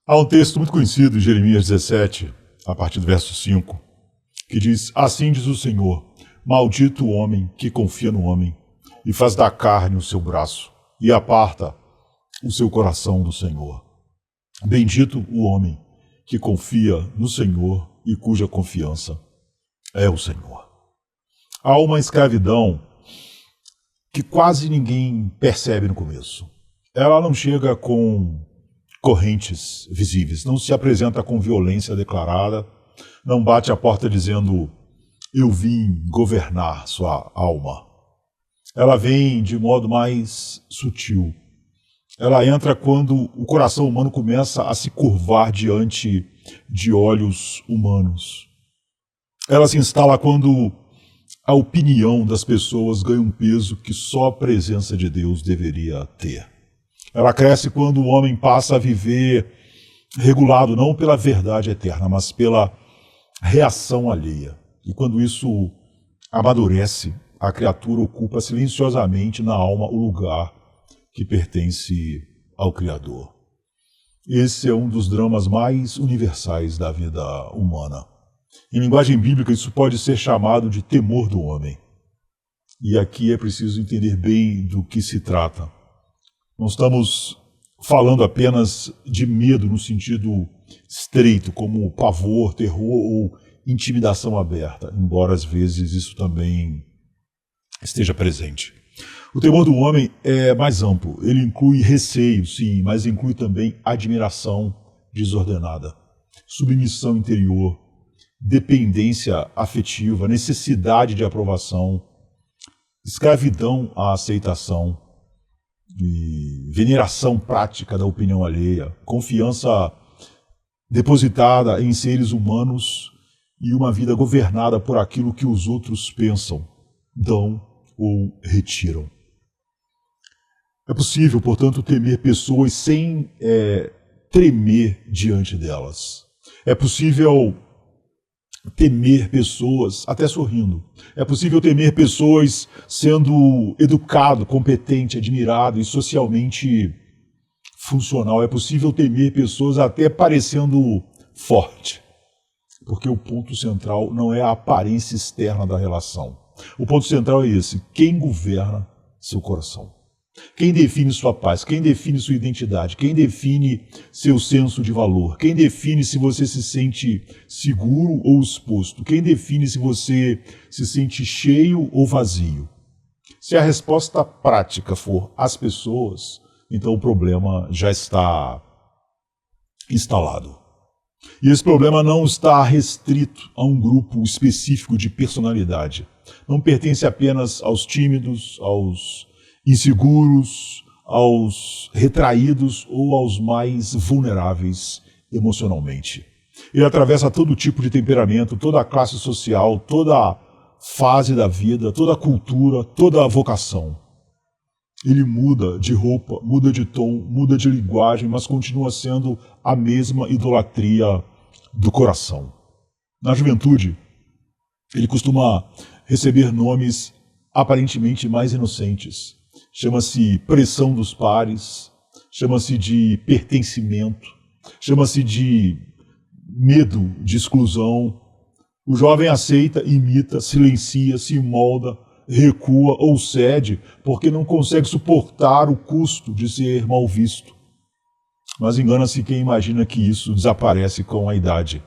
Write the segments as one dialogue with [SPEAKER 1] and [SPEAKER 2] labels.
[SPEAKER 1] Há um texto muito conhecido, Jeremias 17, a partir do verso 5, que diz: Assim diz o Senhor, maldito o homem que confia no homem, e faz da carne o seu braço, e aparta o seu coração do Senhor. Bendito o homem que confia no Senhor e cuja confiança é o Senhor. Há uma escravidão que quase ninguém percebe no começo. Ela não chega com correntes visíveis, não se apresenta com violência declarada, não bate a porta dizendo: eu vim governar sua alma. Ela vem de modo mais sutil. Ela entra quando o coração humano começa a se curvar diante de olhos humanos. Ela se instala quando a opinião das pessoas ganha um peso que só a presença de Deus deveria ter. Ela cresce quando o homem passa a viver regulado não pela verdade eterna, mas pela reação alheia. E quando isso amadurece, a criatura ocupa silenciosamente na alma o lugar que pertence ao Criador. Esse é um dos dramas mais universais da vida humana. Em linguagem bíblica, isso pode ser chamado de temor do homem. E aqui é preciso entender bem do que se trata. Não estamos falando apenas de medo no sentido estreito, como pavor, terror ou intimidação aberta, embora às vezes isso também esteja presente. O temor do homem é mais amplo. Ele inclui receio, sim, mas inclui também admiração desordenada, submissão interior, dependência afetiva, necessidade de aprovação, escravidão à aceitação, veneração prática da opinião alheia, confiança depositada em seres humanos e uma vida governada por aquilo que os outros pensam, dão ou retiram. É possível, portanto, temer pessoas sem tremer diante delas. É possível temer pessoas até sorrindo. É possível temer pessoas sendo educado, competente, admirado e socialmente funcional. É possível temer pessoas até parecendo forte. Porque o ponto central não é a aparência externa da relação. O ponto central é esse: quem governa seu coração? Quem define sua paz? Quem define sua identidade? Quem define seu senso de valor? Quem define se você se sente seguro ou exposto? Quem define se você se sente cheio ou vazio? Se a resposta prática for as pessoas, então o problema já está instalado. E esse problema não está restrito a um grupo específico de personalidade. Não pertence apenas aos tímidos, aos inseguros, aos retraídos ou aos mais vulneráveis emocionalmente. Ele atravessa todo tipo de temperamento, toda a classe social, toda a fase da vida, toda a cultura, toda a vocação. Ele muda de roupa, muda de tom, muda de linguagem, mas continua sendo a mesma idolatria do coração. Na juventude, ele costuma receber nomes aparentemente mais inocentes. Chama-se pressão dos pares, chama-se de pertencimento, chama-se de medo de exclusão. O jovem aceita, imita, silencia, se molda, recua ou cede porque não consegue suportar o custo de ser mal visto. Mas engana-se quem imagina que isso desaparece com a idade.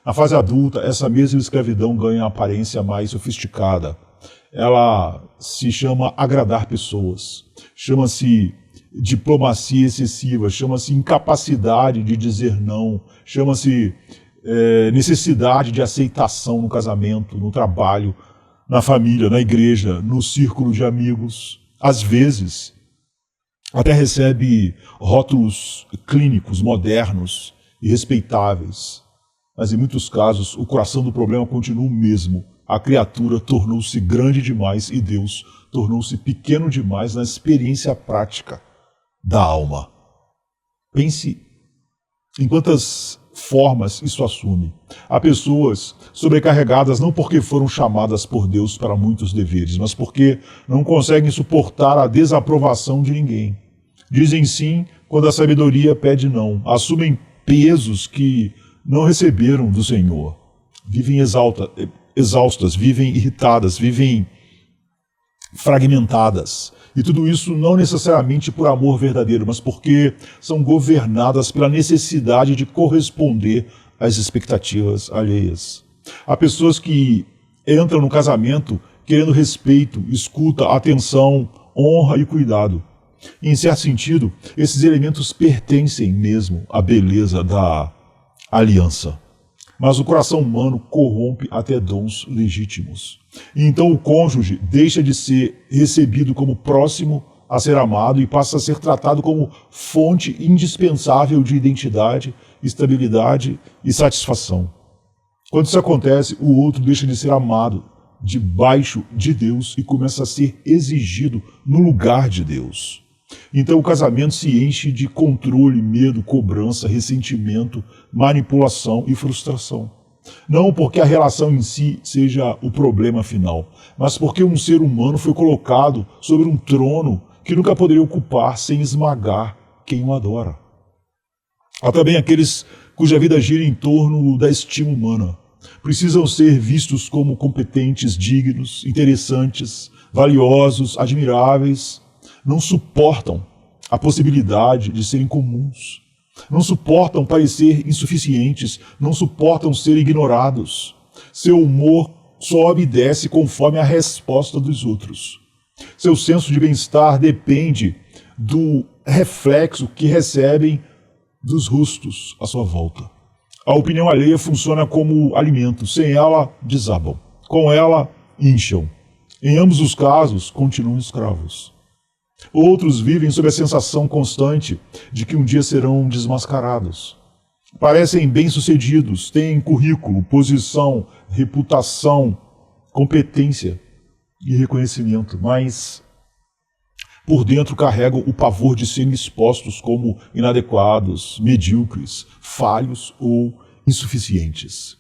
[SPEAKER 1] Na fase adulta, essa mesma escravidão ganha aparência mais sofisticada. Ela se chama agradar pessoas, chama-se diplomacia excessiva, chama-se incapacidade de dizer não, chama-se necessidade de aceitação no casamento, no trabalho, na família, na igreja, no círculo de amigos. Às vezes, até recebe rótulos clínicos, modernos e respeitáveis. Mas em muitos casos, o coração do problema continua o mesmo. A criatura tornou-se grande demais e Deus tornou-se pequeno demais na experiência prática da alma. Pense em quantas formas isso assume. Há pessoas sobrecarregadas não porque foram chamadas por Deus para muitos deveres, mas porque não conseguem suportar a desaprovação de ninguém. Dizem sim quando a sabedoria pede não. Assumem pesos que não receberam do Senhor. Vivem exaustas, vivem irritadas, vivem fragmentadas. E tudo isso não necessariamente por amor verdadeiro, mas porque são governadas pela necessidade de corresponder às expectativas alheias. Há pessoas que entram no casamento querendo respeito, escuta, atenção, honra e cuidado. E, em certo sentido, esses elementos pertencem mesmo à beleza da aliança. Mas o coração humano corrompe até dons legítimos. E então o cônjuge deixa de ser recebido como próximo a ser amado e passa a ser tratado como fonte indispensável de identidade, estabilidade e satisfação. Quando isso acontece, o outro deixa de ser amado debaixo de Deus e começa a ser exigido no lugar de Deus. Então o casamento se enche de controle, medo, cobrança, ressentimento, manipulação e frustração. Não porque a relação em si seja o problema final, mas porque um ser humano foi colocado sobre um trono que nunca poderia ocupar sem esmagar quem o adora. Há também aqueles cuja vida gira em torno da estima humana. Precisam ser vistos como competentes, dignos, interessantes, valiosos, admiráveis. Não suportam a possibilidade de serem comuns. Não suportam parecer insuficientes. Não suportam ser ignorados. Seu humor só obedece conforme a resposta dos outros. Seu senso de bem-estar depende do reflexo que recebem dos rostos à sua volta. A opinião alheia funciona como alimento. Sem ela, desabam. Com ela, incham. Em ambos os casos, continuam escravos. Outros vivem sob a sensação constante de que um dia serão desmascarados. Parecem bem-sucedidos, têm currículo, posição, reputação, competência e reconhecimento, mas por dentro carregam o pavor de serem expostos como inadequados, medíocres, falhos ou insuficientes.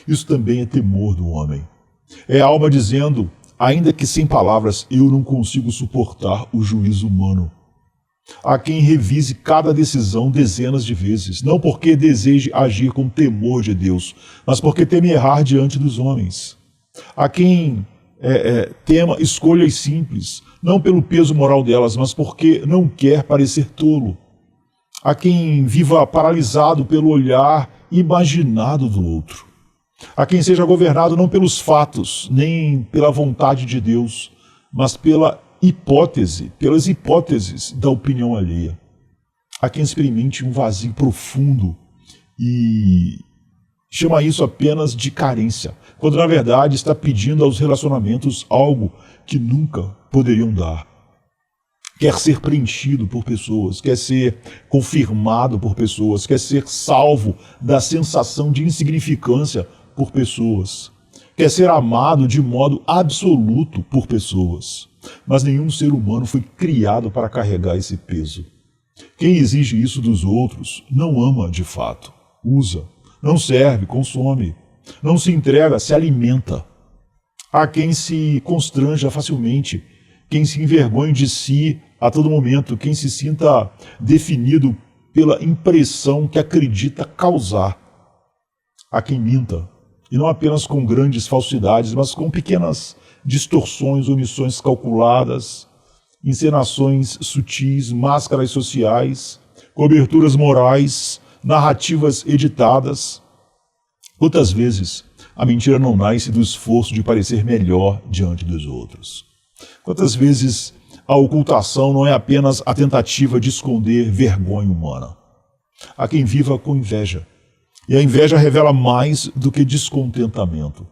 [SPEAKER 1] Isso também é temor do homem. É a alma dizendo: ainda que sem palavras, eu não consigo suportar o juízo humano. Há quem revise cada decisão dezenas de vezes, não porque deseje agir com temor de Deus, mas porque teme errar diante dos homens. Há quem tema escolhas simples, não pelo peso moral delas, mas porque não quer parecer tolo. Há quem viva paralisado pelo olhar imaginado do outro. Há quem seja governado não pelos fatos, nem pela vontade de Deus, mas pelas hipóteses da opinião alheia. Há quem experimente um vazio profundo e chama isso apenas de carência, quando na verdade está pedindo aos relacionamentos algo que nunca poderiam dar. Quer ser preenchido por pessoas, quer ser confirmado por pessoas, quer ser salvo da sensação de insignificância por pessoas, quer ser amado de modo absoluto por pessoas. Mas nenhum ser humano foi criado para carregar esse peso. Quem exige isso dos outros não ama de fato, usa, não serve, consome, não se entrega, se alimenta. Há quem se constranja facilmente, quem se envergonhe de si a todo momento, quem se sinta definido pela impressão que acredita causar. Há quem minta, e não apenas com grandes falsidades, mas com pequenas distorções, omissões calculadas, encenações sutis, máscaras sociais, coberturas morais, narrativas editadas. Quantas vezes a mentira não nasce do esforço de parecer melhor diante dos outros? Quantas vezes a ocultação não é apenas a tentativa de esconder vergonha humana? Há quem viva com inveja, e a inveja revela mais do que descontentamento.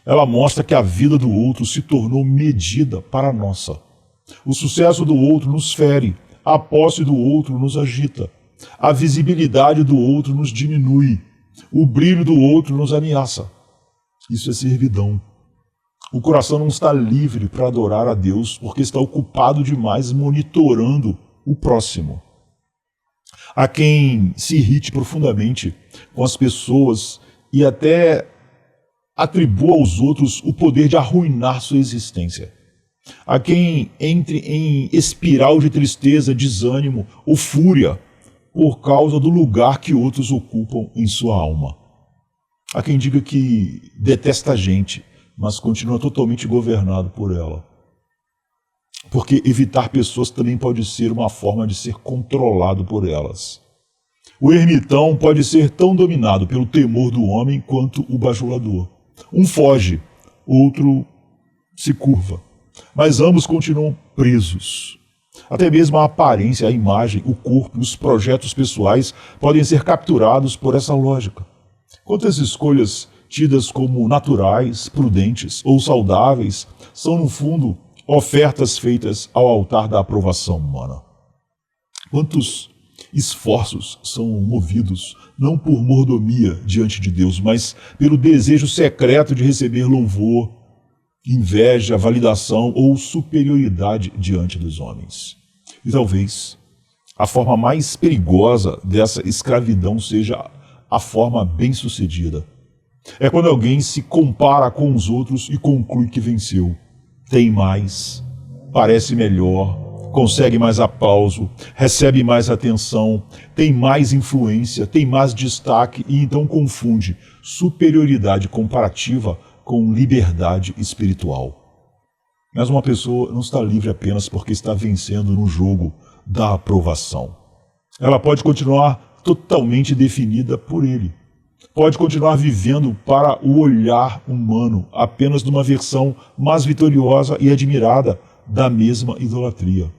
[SPEAKER 1] Ela mostra que a vida do outro se tornou medida para a nossa. O sucesso do outro nos fere, a posse do outro nos agita, a visibilidade do outro nos diminui, o brilho do outro nos ameaça. Isso é servidão. O coração não está livre para adorar a Deus porque está ocupado demais monitorando o próximo. Há quem se irrite profundamente com as pessoas e até atribua aos outros o poder de arruinar sua existência. Há quem entre em espiral de tristeza, desânimo ou fúria por causa do lugar que outros ocupam em sua alma. Há quem diga que detesta a gente, mas continua totalmente governado por ela. Porque evitar pessoas também pode ser uma forma de ser controlado por elas. O ermitão pode ser tão dominado pelo temor do homem quanto o bajulador. Um foge, outro se curva, mas ambos continuam presos. Até mesmo a aparência, a imagem, o corpo e os projetos pessoais podem ser capturados por essa lógica. Quantas escolhas tidas como naturais, prudentes ou saudáveis são, no fundo, ofertas feitas ao altar da aprovação humana? Quantos esforços são movidos não por mordomia diante de Deus, mas pelo desejo secreto de receber louvor, inveja, validação ou superioridade diante dos homens? E talvez a forma mais perigosa dessa escravidão seja a forma bem-sucedida. É quando alguém se compara com os outros e conclui que venceu. Tem mais, parece melhor, consegue mais aplauso, recebe mais atenção, tem mais influência, tem mais destaque e então confunde superioridade comparativa com liberdade espiritual. Mas uma pessoa não está livre apenas porque está vencendo no jogo da aprovação. Ela pode continuar totalmente definida por ele. Pode continuar vivendo para o olhar humano, apenas numa versão mais vitoriosa e admirada da mesma idolatria.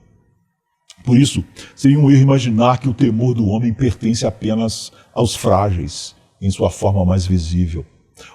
[SPEAKER 1] Por isso, seria um erro imaginar que o temor do homem pertence apenas aos frágeis, em sua forma mais visível.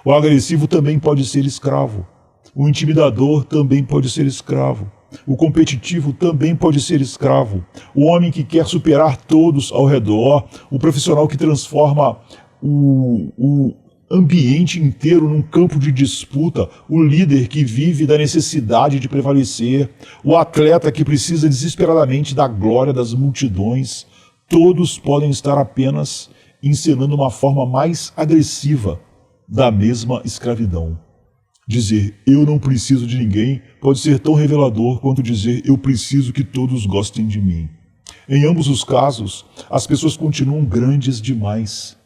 [SPEAKER 1] O agressivo também pode ser escravo. O intimidador também pode ser escravo. O competitivo também pode ser escravo. O homem que quer superar todos ao redor, o profissional que transforma o ambiente inteiro num campo de disputa, o líder que vive da necessidade de prevalecer, o atleta que precisa desesperadamente da glória das multidões, todos podem estar apenas encenando uma forma mais agressiva da mesma escravidão. Dizer eu não preciso de ninguém pode ser tão revelador quanto dizer eu preciso que todos gostem de mim. Em ambos os casos, as pessoas continuam grandes demais.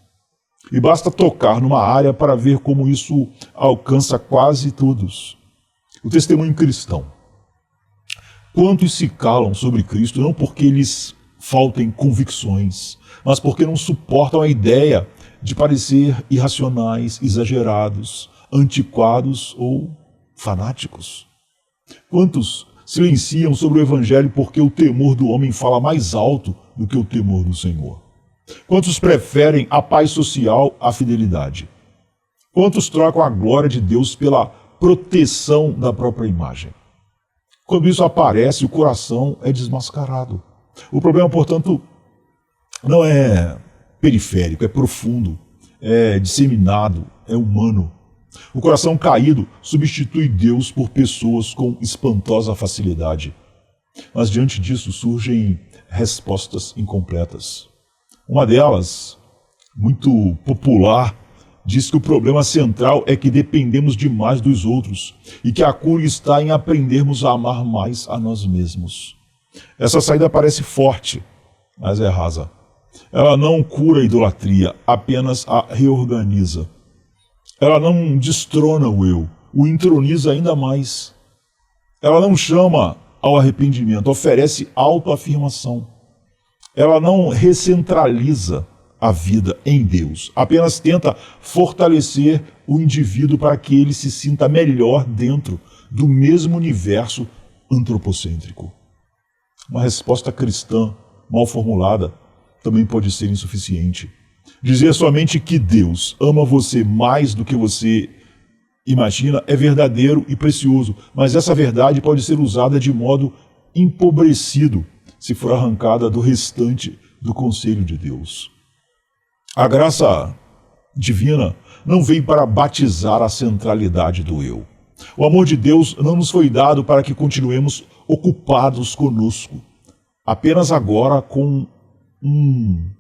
[SPEAKER 1] E basta tocar numa área para ver como isso alcança quase todos. O testemunho cristão. Quantos se calam sobre Cristo não porque lhes faltem convicções, mas porque não suportam a ideia de parecer irracionais, exagerados, antiquados ou fanáticos? Quantos silenciam sobre o Evangelho porque o temor do homem fala mais alto do que o temor do Senhor? Quantos preferem a paz social à fidelidade? Quantos trocam a glória de Deus pela proteção da própria imagem? Quando isso aparece, o coração é desmascarado. O problema, portanto, não é periférico, é profundo, é disseminado, é humano. O coração caído substitui Deus por pessoas com espantosa facilidade. Mas diante disso surgem respostas incompletas. Uma delas, muito popular, diz que o problema central é que dependemos demais dos outros e que a cura está em aprendermos a amar mais a nós mesmos. Essa saída parece forte, mas é rasa. Ela não cura a idolatria, apenas a reorganiza. Ela não destrona o eu, o entroniza ainda mais. Ela não chama ao arrependimento, oferece autoafirmação. Ela não recentraliza a vida em Deus, apenas tenta fortalecer o indivíduo para que ele se sinta melhor dentro do mesmo universo antropocêntrico. Uma resposta cristã mal formulada também pode ser insuficiente. Dizer somente que Deus ama você mais do que você imagina é verdadeiro e precioso, mas essa verdade pode ser usada de modo empobrecido se for arrancada do restante do conselho de Deus. A graça divina não vem para batizar a centralidade do eu. O amor de Deus não nos foi dado para que continuemos ocupados conosco, apenas agora com um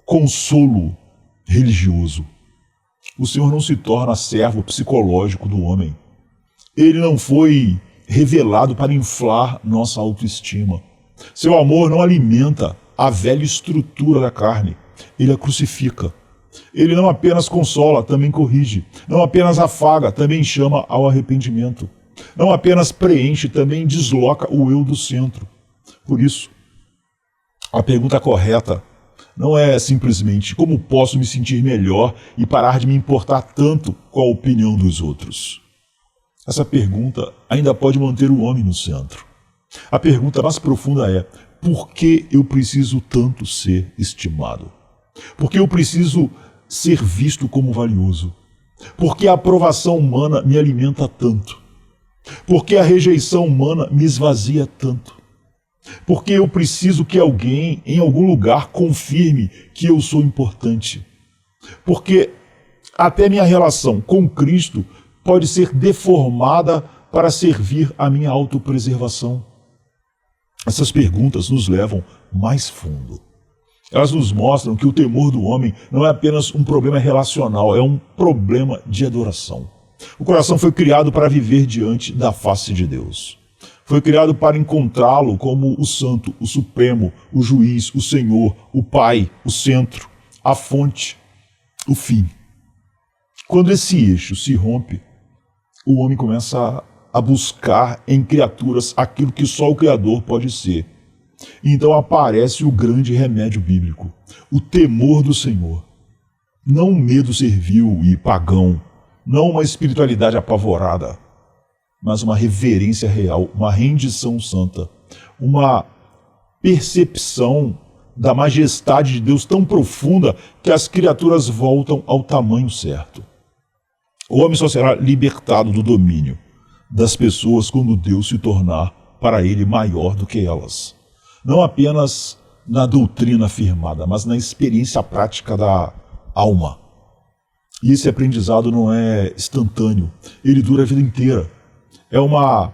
[SPEAKER 1] consolo religioso. O Senhor não se torna servo psicológico do homem. Ele não foi revelado para inflar nossa autoestima. Seu amor não alimenta a velha estrutura da carne, ele a crucifica. Ele não apenas consola, também corrige. Não apenas afaga, também chama ao arrependimento. Não apenas preenche, também desloca o eu do centro. Por isso, a pergunta correta não é simplesmente como posso me sentir melhor e parar de me importar tanto com a opinião dos outros. Essa pergunta ainda pode manter o homem no centro. A pergunta mais profunda é: por que eu preciso tanto ser estimado? Por que eu preciso ser visto como valioso? Por que a aprovação humana me alimenta tanto? Por que a rejeição humana me esvazia tanto? Por que eu preciso que alguém em algum lugar confirme que eu sou importante? Porque até minha relação com Cristo pode ser deformada para servir à minha autopreservação. Essas perguntas nos levam mais fundo. Elas nos mostram que o temor do homem não é apenas um problema relacional, é um problema de adoração. O coração foi criado para viver diante da face de Deus. Foi criado para encontrá-lo como o santo, o supremo, o juiz, o Senhor, o Pai, o centro, a fonte, o fim. Quando esse eixo se rompe, o homem começa a buscar em criaturas aquilo que só o Criador pode ser. E então aparece o grande remédio bíblico, o temor do Senhor. Não um medo servil e pagão, não uma espiritualidade apavorada, mas uma reverência real, uma rendição santa, uma percepção da majestade de Deus tão profunda que as criaturas voltam ao tamanho certo. O homem só será libertado do domínio das pessoas quando Deus se tornar para ele maior do que elas. Não apenas na doutrina afirmada, mas na experiência prática da alma. E esse aprendizado não é instantâneo, ele dura a vida inteira. É uma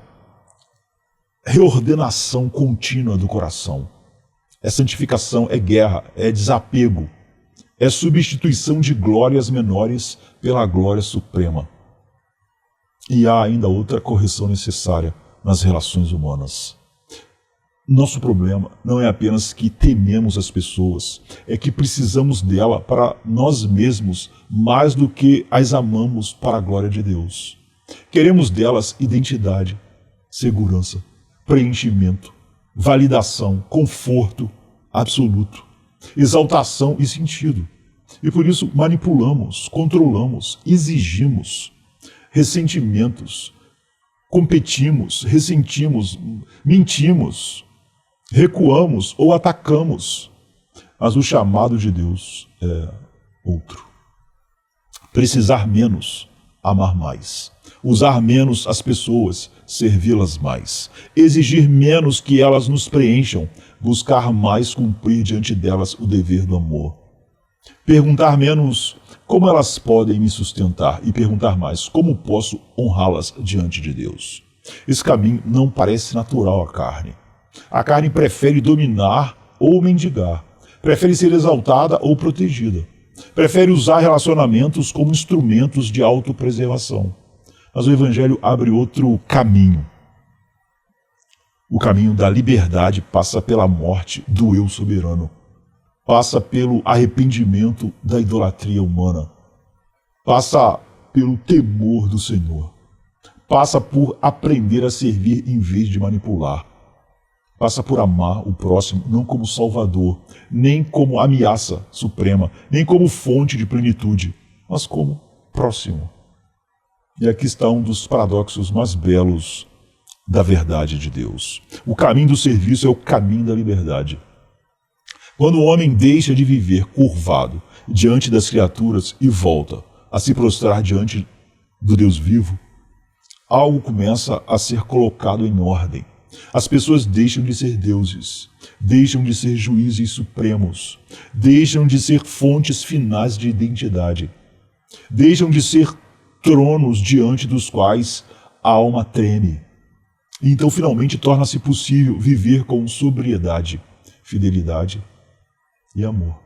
[SPEAKER 1] reordenação contínua do coração. É santificação, é guerra, é desapego. É substituição de glórias menores pela glória suprema. E há ainda outra correção necessária nas relações humanas. Nosso problema não é apenas que tememos as pessoas, é que precisamos dela para nós mesmos mais do que as amamos para a glória de Deus. Queremos delas identidade, segurança, preenchimento, validação, conforto absoluto, exaltação e sentido. E por isso manipulamos, controlamos, exigimos ressentimentos, competimos, ressentimos, mentimos, recuamos ou atacamos. Mas o chamado de Deus é outro. Precisar menos, amar mais. Usar menos as pessoas, servi-las mais. Exigir menos que elas nos preencham, buscar mais cumprir diante delas o dever do amor. Perguntar menos como elas podem me sustentar e perguntar mais como posso honrá-las diante de Deus. Esse caminho não parece natural à carne. A carne prefere dominar ou mendigar, prefere ser exaltada ou protegida, prefere usar relacionamentos como instrumentos de autopreservação. Mas o Evangelho abre outro caminho. O caminho da liberdade passa pela morte do eu soberano. Passa pelo arrependimento da idolatria humana. Passa pelo temor do Senhor. Passa por aprender a servir em vez de manipular. Passa por amar o próximo não como salvador, nem como ameaça suprema, nem como fonte de plenitude, mas como próximo. E aqui está um dos paradoxos mais belos da verdade de Deus. O caminho do serviço é o caminho da liberdade. Quando o homem deixa de viver curvado diante das criaturas e volta a se prostrar diante do Deus vivo, algo começa a ser colocado em ordem. As pessoas deixam de ser deuses, deixam de ser juízes supremos, deixam de ser fontes finais de identidade, deixam de ser tronos diante dos quais a alma treme. E então finalmente torna-se possível viver com sobriedade, fidelidade e amor.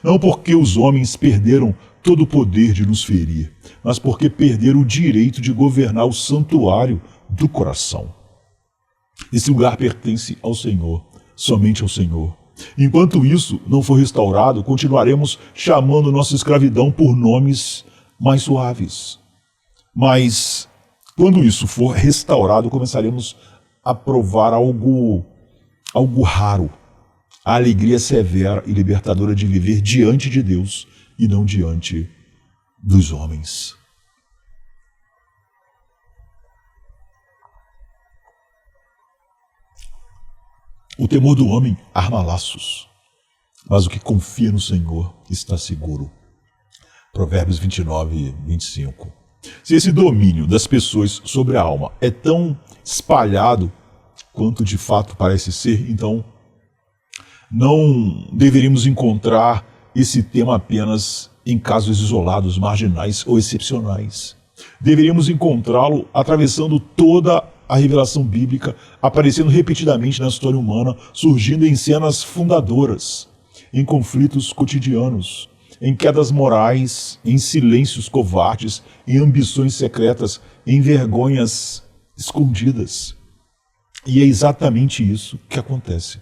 [SPEAKER 1] Não porque os homens perderam todo o poder de nos ferir, mas porque perderam o direito de governar o santuário do coração. Esse lugar pertence ao Senhor, somente ao Senhor. Enquanto isso não for restaurado, continuaremos chamando nossa escravidão por nomes mais suaves. Mas, quando isso for restaurado, começaremos a provar algo raro. A alegria severa e libertadora de viver diante de Deus e não diante dos homens. O temor do homem arma laços, mas o que confia no Senhor está seguro. Provérbios 29, 25. Se esse domínio das pessoas sobre a alma é tão espalhado quanto de fato parece ser, então não deveríamos encontrar esse tema apenas em casos isolados, marginais ou excepcionais. Deveríamos encontrá-lo atravessando toda a revelação bíblica, aparecendo repetidamente na história humana, surgindo em cenas fundadoras, em conflitos cotidianos, em quedas morais, em silêncios covardes, em ambições secretas, em vergonhas escondidas. E é exatamente isso que acontece.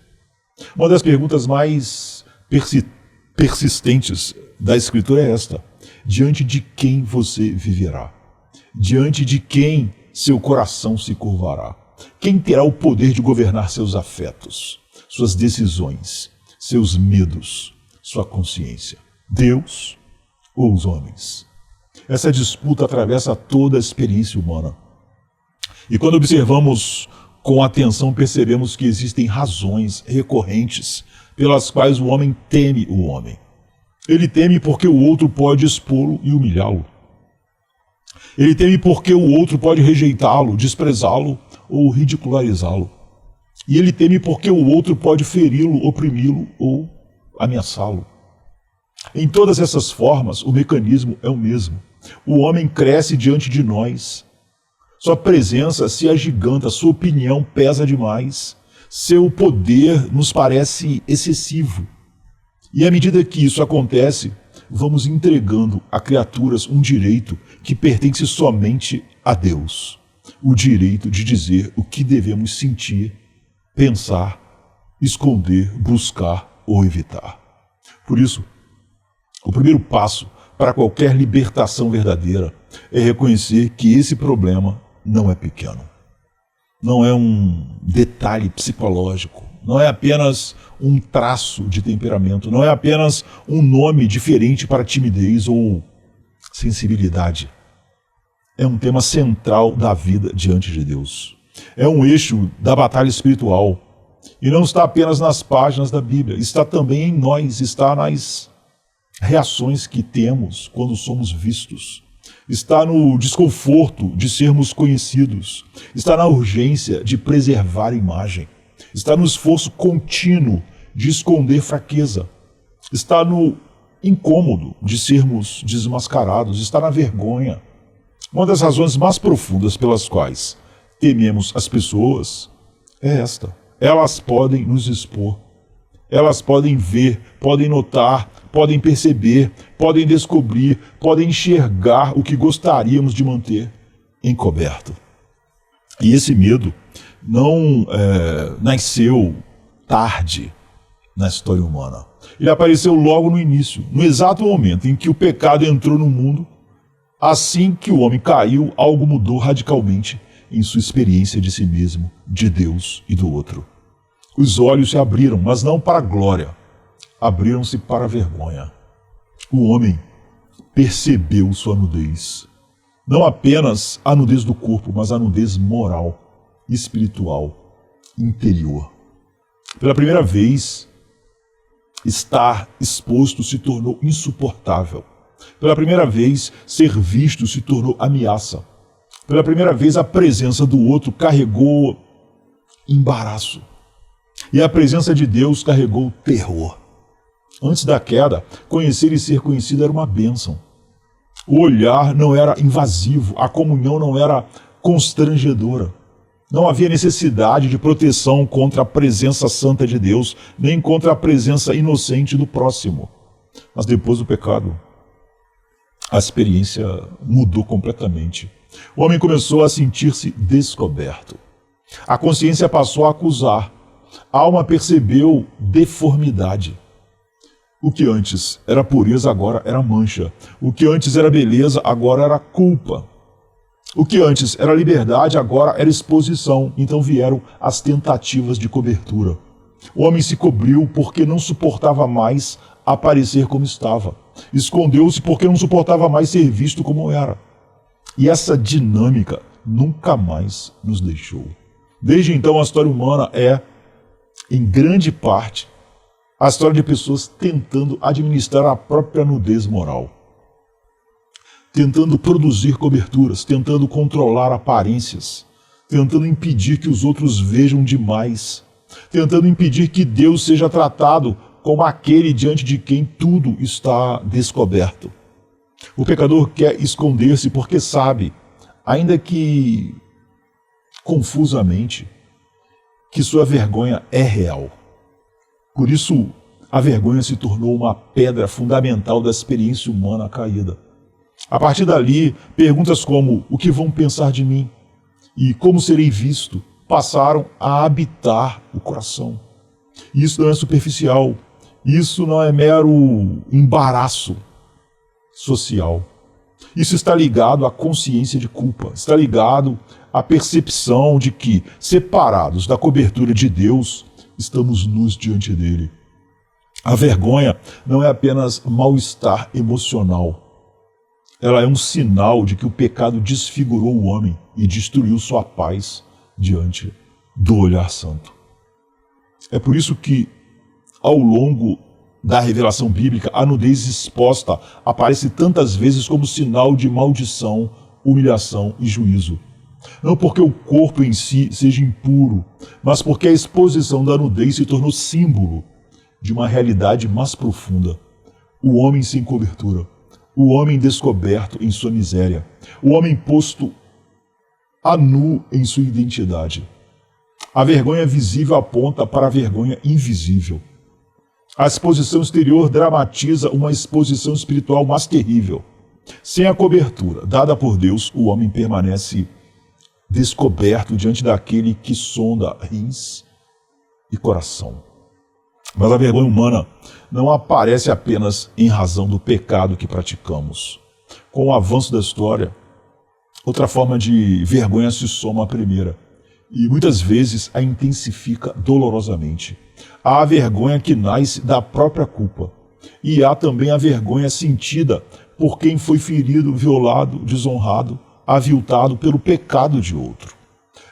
[SPEAKER 1] Uma das perguntas mais persistentes da Escritura é esta: diante de quem você viverá? Diante de quem seu coração se curvará? Quem terá o poder de governar seus afetos, suas decisões, seus medos, sua consciência? Deus ou os homens? Essa disputa atravessa toda a experiência humana. E quando observamos com atenção, percebemos que existem razões recorrentes pelas quais o homem teme o homem. Ele teme porque o outro pode expô-lo e humilhá-lo. Ele teme porque o outro pode rejeitá-lo, desprezá-lo ou ridicularizá-lo. E ele teme porque o outro pode feri-lo, oprimi-lo ou ameaçá-lo. Em todas essas formas, o mecanismo é o mesmo. O homem cresce diante de nós. Sua presença se agiganta, sua opinião pesa demais. Seu poder nos parece excessivo. E à medida que isso acontece, vamos entregando a criaturas um direito que pertence somente a Deus. O direito de dizer o que devemos sentir, pensar, esconder, buscar ou evitar. Por isso, o primeiro passo para qualquer libertação verdadeira é reconhecer que esse problema não é pequeno. Não é um detalhe psicológico. Não é apenas um traço de temperamento. Não é apenas um nome diferente para timidez ou sensibilidade. É um tema central da vida diante de Deus. É um eixo da batalha espiritual. E não está apenas nas páginas da Bíblia. Está também em nós. Está nas reações que temos quando somos vistos. Está no desconforto de sermos conhecidos. Está na urgência de preservar a imagem. Está no esforço contínuo de esconder fraqueza. Está no incômodo de sermos desmascarados. Está na vergonha. Uma das razões mais profundas pelas quais tememos as pessoas é esta. Elas podem nos expor. Elas podem ver, podem notar, podem perceber, podem descobrir, podem enxergar o que gostaríamos de manter encoberto. E esse medo não nasceu tarde na história humana. Ele apareceu logo no início, no exato momento em que o pecado entrou no mundo. Assim que o homem caiu, algo mudou radicalmente em sua experiência de si mesmo, de Deus e do outro. Os olhos se abriram, mas não para a glória. Abriram-se para a vergonha. O homem percebeu sua nudez. Não apenas a nudez do corpo, mas a nudez moral, espiritual, interior. Pela primeira vez, estar exposto se tornou insuportável. Pela primeira vez, ser visto se tornou ameaça. Pela primeira vez, a presença do outro carregou embaraço. E a presença de Deus carregou terror. Antes da queda, conhecer e ser conhecido era uma bênção. O olhar não era invasivo, a comunhão não era constrangedora. Não havia necessidade de proteção contra a presença santa de Deus, nem contra a presença inocente do próximo. Mas depois do pecado, a experiência mudou completamente. O homem começou a sentir-se descoberto. A consciência passou a acusar. A alma percebeu deformidade. O que antes era pureza, agora era mancha. O que antes era beleza, agora era culpa. O que antes era liberdade, agora era exposição. Então vieram as tentativas de cobertura. O homem se cobriu porque não suportava mais aparecer como estava. Escondeu-se porque não suportava mais ser visto como era. E essa dinâmica nunca mais nos deixou. Desde então, a história humana é, em grande parte, a história de pessoas tentando administrar a própria nudez moral. Tentando produzir coberturas, tentando controlar aparências, tentando impedir que os outros vejam demais, tentando impedir que Deus seja tratado como aquele diante de quem tudo está descoberto. O pecador quer esconder-se porque sabe, ainda que confusamente, que sua vergonha é real. Por isso, a vergonha se tornou uma pedra fundamental da experiência humana caída. A partir dali, perguntas como o que vão pensar de mim e como serei visto passaram a habitar o coração. Isso não é superficial, isso não é mero embaraço social. Isso está ligado à consciência de culpa, está ligado à percepção de que, separados da cobertura de Deus, estamos nus diante dele. A vergonha não é apenas mal-estar emocional. Ela é um sinal de que o pecado desfigurou o homem e destruiu sua paz diante do olhar santo. É por isso que, ao longo da revelação bíblica, a nudez exposta aparece tantas vezes como sinal de maldição, humilhação e juízo. Não porque o corpo em si seja impuro, mas porque a exposição da nudez se tornou símbolo de uma realidade mais profunda. O homem sem cobertura, o homem descoberto em sua miséria, o homem posto a nu em sua identidade. A vergonha visível aponta para a vergonha invisível. A exposição exterior dramatiza uma exposição espiritual mais terrível. Sem a cobertura dada por Deus, o homem permanece descoberto diante daquele que sonda rins e coração. Mas a vergonha humana não aparece apenas em razão do pecado que praticamos. Com o avanço da história, outra forma de vergonha se soma à primeira, e muitas vezes a intensifica dolorosamente. Há a vergonha que nasce da própria culpa, e há também a vergonha sentida por quem foi ferido, violado, desonrado, aviltado pelo pecado de outro.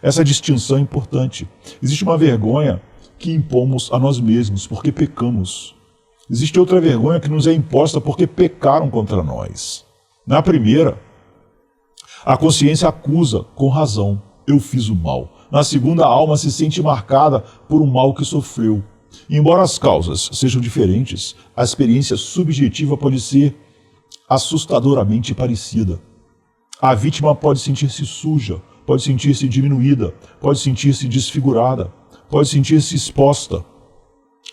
[SPEAKER 1] Essa distinção é importante. Existe uma vergonha que impomos a nós mesmos porque pecamos. Existe outra vergonha que nos é imposta porque pecaram contra nós. Na primeira, a consciência acusa com razão: eu fiz o mal. Na segunda, a alma se sente marcada por um mal que sofreu. Embora as causas sejam diferentes, a experiência subjetiva pode ser assustadoramente parecida. A vítima pode sentir-se suja, pode sentir-se diminuída, pode sentir-se desfigurada, pode sentir-se exposta,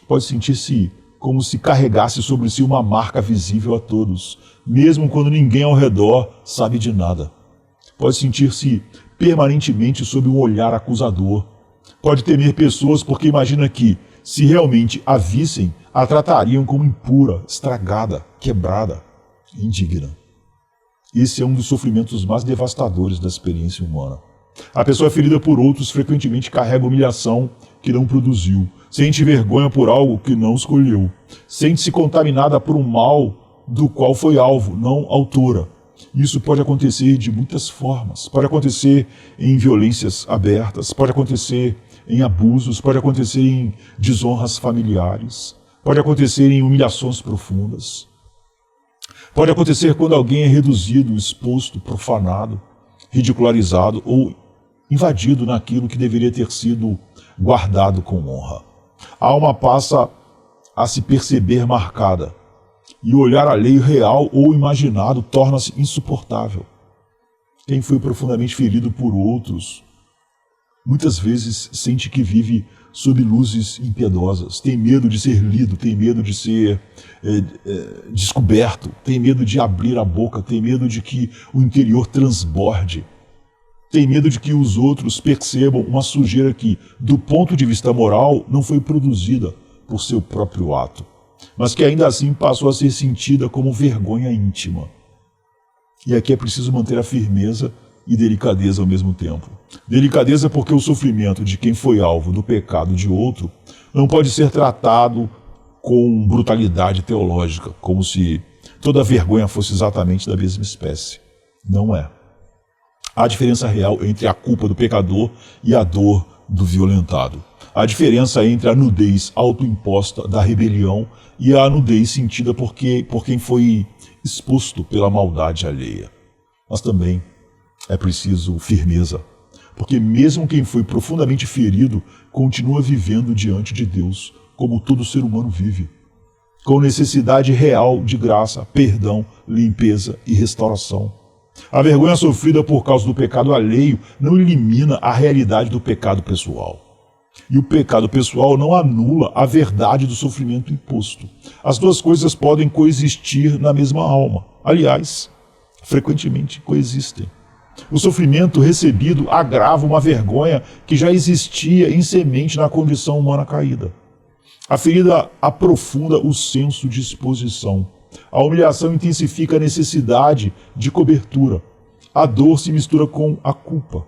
[SPEAKER 1] pode sentir-se como se carregasse sobre si uma marca visível a todos, mesmo quando ninguém ao redor sabe de nada. Pode sentir-se permanentemente sob um olhar acusador. Pode temer pessoas porque imagina que, se realmente a vissem, a tratariam como impura, estragada, quebrada, indigna. Esse é um dos sofrimentos mais devastadores da experiência humana. A pessoa ferida por outros frequentemente carrega humilhação que não produziu, sente vergonha por algo que não escolheu, sente-se contaminada por um mal do qual foi alvo, não autora. Isso pode acontecer de muitas formas. Pode acontecer em violências abertas, pode acontecer em abusos, pode acontecer em desonras familiares, pode acontecer em humilhações profundas. Pode acontecer quando alguém é reduzido, exposto, profanado, ridicularizado ou invadido naquilo que deveria ter sido guardado com honra. A alma passa a se perceber marcada e o olhar alheio real ou imaginado torna-se insuportável. Quem foi profundamente ferido por outros muitas vezes sente que vive sob luzes impiedosas, tem medo de ser lido, tem medo de ser descoberto, tem medo de abrir a boca, tem medo de que o interior transborde. Tem medo de que os outros percebam uma sujeira que, do ponto de vista moral, não foi produzida por seu próprio ato, mas que ainda assim passou a ser sentida como vergonha íntima. E aqui é preciso manter a firmeza e delicadeza ao mesmo tempo. Delicadeza porque o sofrimento de quem foi alvo do pecado de outro não pode ser tratado com brutalidade teológica, como se toda vergonha fosse exatamente da mesma espécie. Não é. Há diferença real entre a culpa do pecador e a dor do violentado. Há diferença entre a nudez autoimposta da rebelião e a nudez sentida por quem foi exposto pela maldade alheia. Mas também é preciso firmeza, porque mesmo quem foi profundamente ferido continua vivendo diante de Deus como todo ser humano vive, com necessidade real de graça, perdão, limpeza e restauração. A vergonha sofrida por causa do pecado alheio não elimina a realidade do pecado pessoal. E o pecado pessoal não anula a verdade do sofrimento imposto. As duas coisas podem coexistir na mesma alma. Aliás, frequentemente coexistem. O sofrimento recebido agrava uma vergonha que já existia em semente na condição humana caída. A ferida aprofunda o senso de exposição. A humilhação intensifica a necessidade de cobertura. A dor se mistura com a culpa.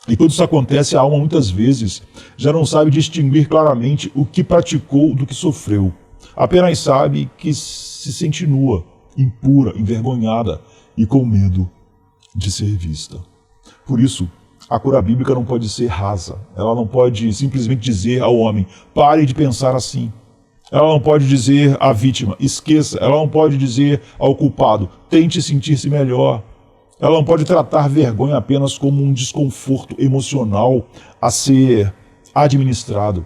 [SPEAKER 1] E quando isso acontece, a alma muitas vezes já não sabe distinguir claramente o que praticou do que sofreu. Apenas sabe que se sente nua, impura, envergonhada e com medo de ser vista. Por isso, a cura bíblica não pode ser rasa. Ela não pode simplesmente dizer ao homem, pare de pensar assim. Ela não pode dizer à vítima, esqueça. Ela não pode dizer ao culpado, tente sentir-se melhor. Ela não pode tratar vergonha apenas como um desconforto emocional a ser administrado.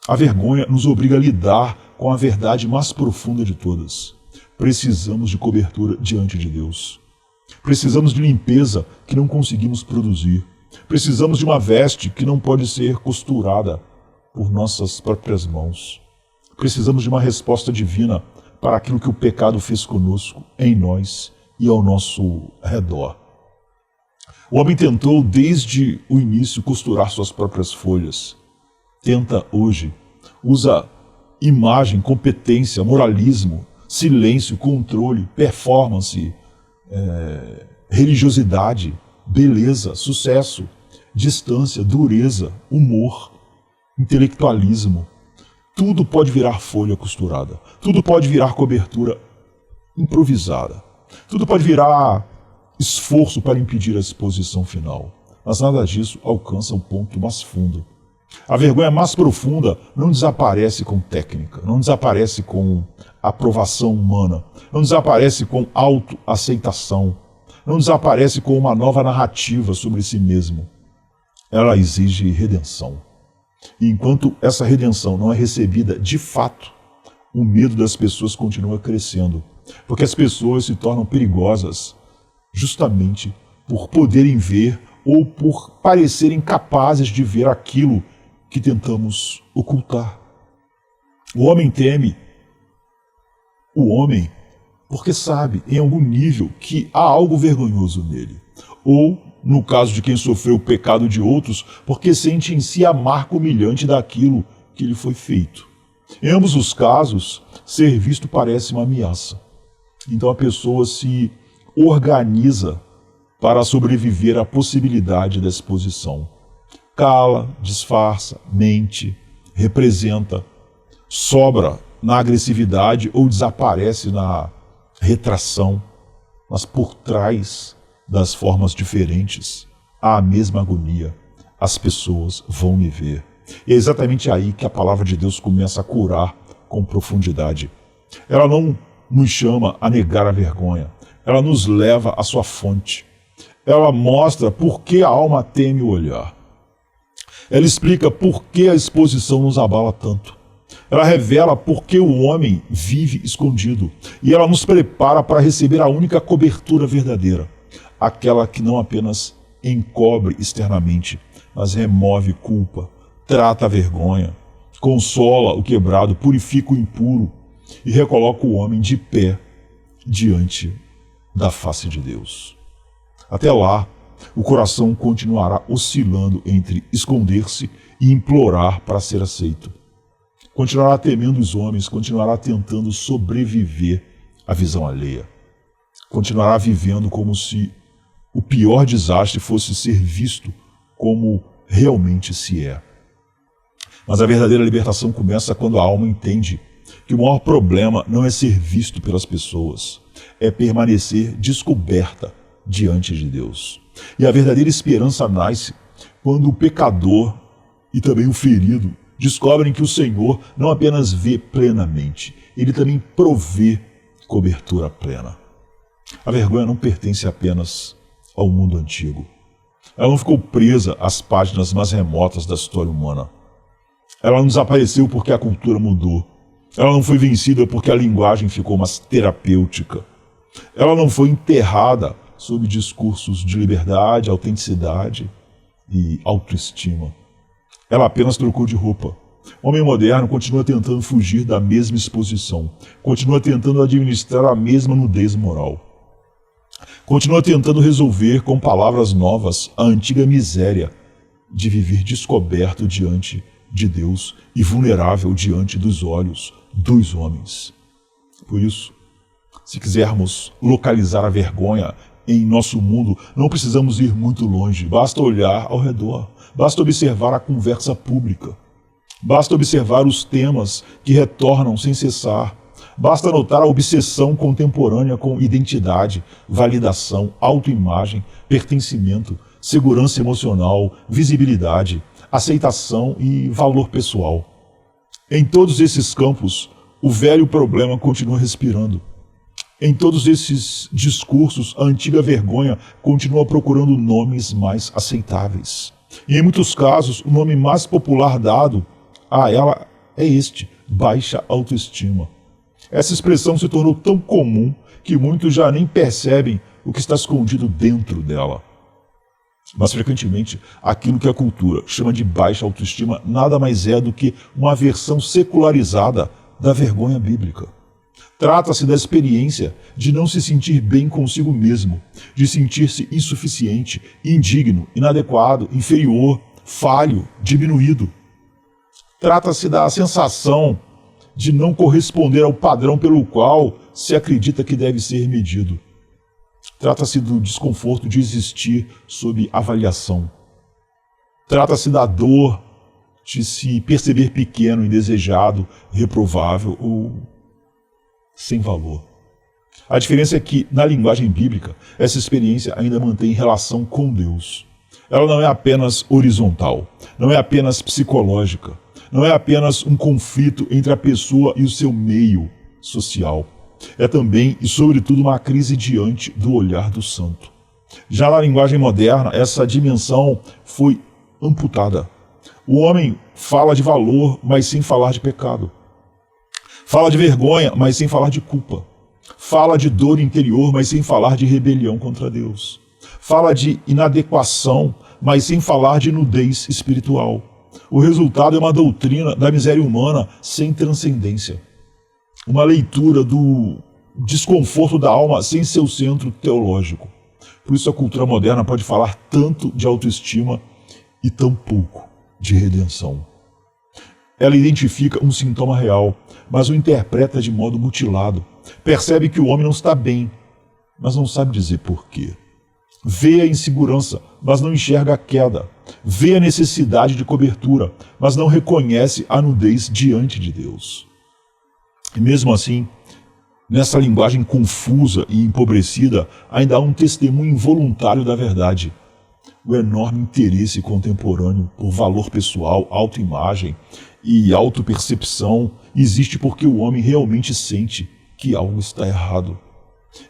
[SPEAKER 1] A vergonha nos obriga a lidar com a verdade mais profunda de todas. Precisamos de cobertura diante de Deus. Precisamos de limpeza que não conseguimos produzir. Precisamos de uma veste que não pode ser costurada por nossas próprias mãos. Precisamos de uma resposta divina para aquilo que o pecado fez conosco, em nós e ao nosso redor. O homem tentou desde o início costurar suas próprias folhas. Tenta hoje. Usa imagem, competência, moralismo, silêncio, controle, performance, religiosidade, beleza, sucesso, distância, dureza, humor, intelectualismo. Tudo pode virar folha costurada. Tudo pode virar cobertura improvisada. Tudo pode virar esforço para impedir a exposição final. Mas nada disso alcança o ponto mais fundo. A vergonha mais profunda não desaparece com técnica, não desaparece com aprovação humana, não desaparece com autoaceitação, não desaparece com uma nova narrativa sobre si mesmo. Ela exige redenção. E enquanto essa redenção não é recebida de fato, o medo das pessoas continua crescendo, porque as pessoas se tornam perigosas justamente por poderem ver ou por parecerem capazes de ver aquilo que tentamos ocultar. O homem teme o homem porque sabe, em algum nível, que há algo vergonhoso nele. Ou, no caso de quem sofreu o pecado de outros, porque sente em si a marca humilhante daquilo que lhe foi feito. Em ambos os casos, ser visto parece uma ameaça. Então a pessoa se organiza para sobreviver à possibilidade da exposição. Cala, disfarça, mente, representa, sobra na agressividade ou desaparece na retração, mas por trás das formas diferentes há a mesma agonia. As pessoas vão me ver. E é exatamente aí que a palavra de Deus começa a curar com profundidade. Ela não nos chama a negar a vergonha, ela nos leva à sua fonte. Ela mostra por que a alma teme o olhar. Ela explica por que a exposição nos abala tanto. Ela revela por que o homem vive escondido. E ela nos prepara para receber a única cobertura verdadeira. Aquela que não apenas encobre externamente, mas remove culpa, trata a vergonha, consola o quebrado, purifica o impuro e recoloca o homem de pé diante da face de Deus. Até lá, o coração continuará oscilando entre esconder-se e implorar para ser aceito. Continuará temendo os homens, continuará tentando sobreviver à visão alheia. Continuará vivendo como se o pior desastre fosse ser visto como realmente se é. Mas a verdadeira libertação começa quando a alma entende que o maior problema não é ser visto pelas pessoas, é permanecer descoberta diante de Deus. E a verdadeira esperança nasce quando o pecador e também o ferido descobrem que o Senhor não apenas vê plenamente, ele também provê cobertura plena. A vergonha não pertence apenas ao mundo antigo. Ela não ficou presa às páginas mais remotas da história humana. Ela não desapareceu porque a cultura mudou. Ela não foi vencida porque a linguagem ficou mais terapêutica. Ela não foi enterrada sob discursos de liberdade, autenticidade e autoestima. Ela apenas trocou de roupa. O homem moderno continua tentando fugir da mesma exposição, continua tentando administrar a mesma nudez moral. Continua tentando resolver com palavras novas a antiga miséria de viver descoberto diante de Deus e vulnerável diante dos olhos dos homens. Por isso, se quisermos localizar a vergonha em nosso mundo, não precisamos ir muito longe, basta olhar ao redor, basta observar a conversa pública, basta observar os temas que retornam sem cessar, basta notar a obsessão contemporânea com identidade, validação, autoimagem, pertencimento, segurança emocional, visibilidade, aceitação e valor pessoal. Em todos esses campos, o velho problema continua respirando. Em todos esses discursos, a antiga vergonha continua procurando nomes mais aceitáveis. E em muitos casos, o nome mais popular dado a ela é este: baixa autoestima. Essa expressão se tornou tão comum que muitos já nem percebem o que está escondido dentro dela. Mas frequentemente, aquilo que a cultura chama de baixa autoestima nada mais é do que uma versão secularizada da vergonha bíblica. Trata-se da experiência de não se sentir bem consigo mesmo, de sentir-se insuficiente, indigno, inadequado, inferior, falho, diminuído. Trata-se da sensação de não corresponder ao padrão pelo qual se acredita que deve ser medido. Trata-se do desconforto de existir sob avaliação. Trata-se da dor de se perceber pequeno, indesejado, reprovável ou sem valor. A diferença é que, na linguagem bíblica, essa experiência ainda mantém relação com Deus. Ela não é apenas horizontal, não é apenas psicológica, não é apenas um conflito entre a pessoa e o seu meio social. É também e sobretudo uma crise diante do olhar do santo. Já na linguagem moderna, essa dimensão foi amputada. O homem fala de valor, mas sem falar de pecado. Fala de vergonha, mas sem falar de culpa. Fala de dor interior, mas sem falar de rebelião contra Deus. Fala de inadequação, mas sem falar de nudez espiritual. O resultado é uma doutrina da miséria humana sem transcendência. Uma leitura do desconforto da alma sem seu centro teológico. Por isso a cultura moderna pode falar tanto de autoestima e tão pouco de redenção. Ela identifica um sintoma real, mas o interpreta de modo mutilado. Percebe que o homem não está bem, mas não sabe dizer porquê. Vê a insegurança, mas não enxerga a queda. Vê a necessidade de cobertura, mas não reconhece a nudez diante de Deus. E mesmo assim, nessa linguagem confusa e empobrecida, ainda há um testemunho involuntário da verdade. O enorme interesse contemporâneo por valor pessoal, autoimagem e autopercepção existe porque o homem realmente sente que algo está errado.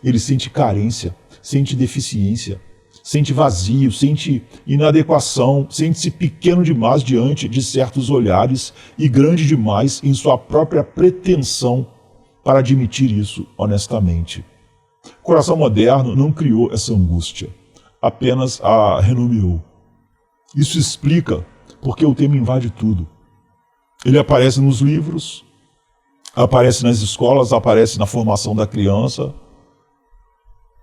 [SPEAKER 1] Ele sente carência, sente deficiência, sente vazio, sente inadequação, sente-se pequeno demais diante de certos olhares e grande demais em sua própria pretensão para admitir isso honestamente. O coração moderno não criou essa angústia, apenas a renomeou. Isso explica porque o tema invade tudo. Ele aparece nos livros, aparece nas escolas, aparece na formação da criança,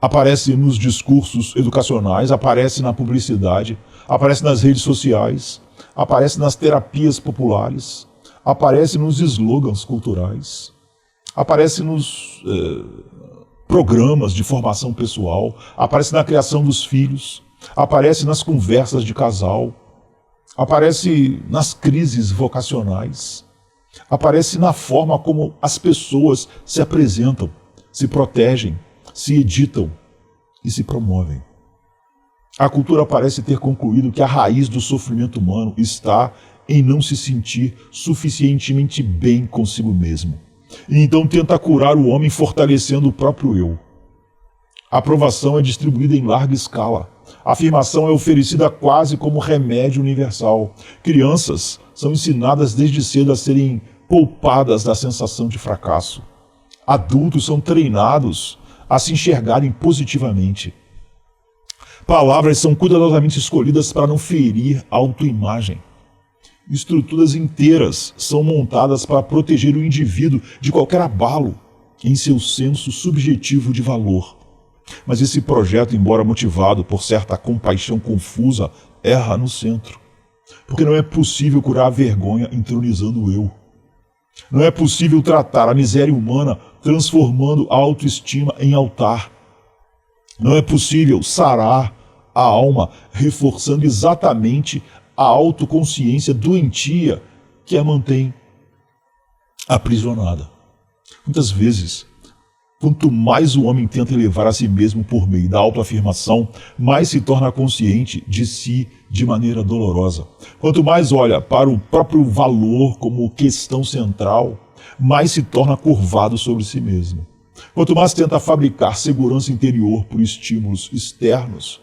[SPEAKER 1] aparece nos discursos educacionais, aparece na publicidade, aparece nas redes sociais, aparece nas terapias populares, aparece nos slogans culturais, aparece nos programas de formação pessoal, aparece na criação dos filhos, aparece nas conversas de casal, aparece nas crises vocacionais, aparece na forma como as pessoas se apresentam, se protegem, se editam e se promovem. A cultura parece ter concluído que a raiz do sofrimento humano está em não se sentir suficientemente bem consigo mesmo. E então tenta curar o homem fortalecendo o próprio eu. A aprovação é distribuída em larga escala. A afirmação é oferecida quase como remédio universal. Crianças são ensinadas desde cedo a serem poupadas da sensação de fracasso. Adultos são treinados a se enxergarem positivamente. Palavras são cuidadosamente escolhidas para não ferir a autoimagem. Estruturas inteiras são montadas para proteger o indivíduo de qualquer abalo em seu senso subjetivo de valor. Mas esse projeto, embora motivado por certa compaixão confusa, erra no centro. Porque não é possível curar a vergonha entronizando o eu. Não é possível tratar a miséria humana transformando a autoestima em altar. Não é possível sarar a alma reforçando exatamente a autoconsciência doentia que a mantém aprisionada. Muitas vezes, quanto mais o homem tenta elevar a si mesmo por meio da autoafirmação, mais se torna consciente de si de maneira dolorosa. Quanto mais olha para o próprio valor como questão central, mais se torna curvado sobre si mesmo. Quanto mais tenta fabricar segurança interior por estímulos externos,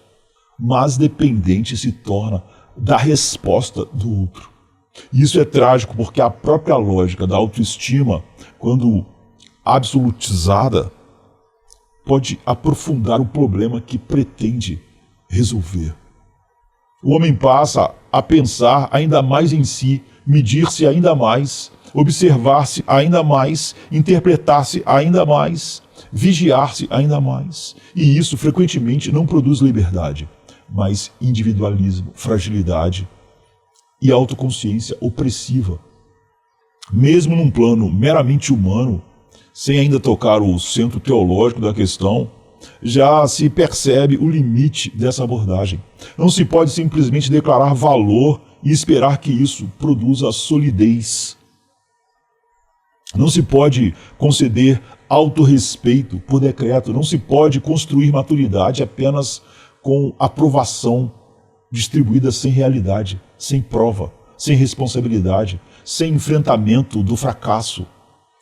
[SPEAKER 1] mais dependente se torna da resposta do outro. E isso é trágico porque a própria lógica da autoestima, quando absolutizada, pode aprofundar o problema que pretende resolver. O homem passa a pensar ainda mais em si, medir-se ainda mais, observar-se ainda mais, interpretar-se ainda mais, vigiar-se ainda mais. E isso frequentemente não produz liberdade, mas individualismo, fragilidade e autoconsciência opressiva. Mesmo num plano meramente humano, sem ainda tocar o centro teológico da questão, já se percebe o limite dessa abordagem. Não se pode simplesmente declarar valor e esperar que isso produza solidez. Não se pode conceder autorrespeito por decreto, não se pode construir maturidade apenas com aprovação distribuída sem realidade, sem prova, sem responsabilidade, sem enfrentamento do fracasso,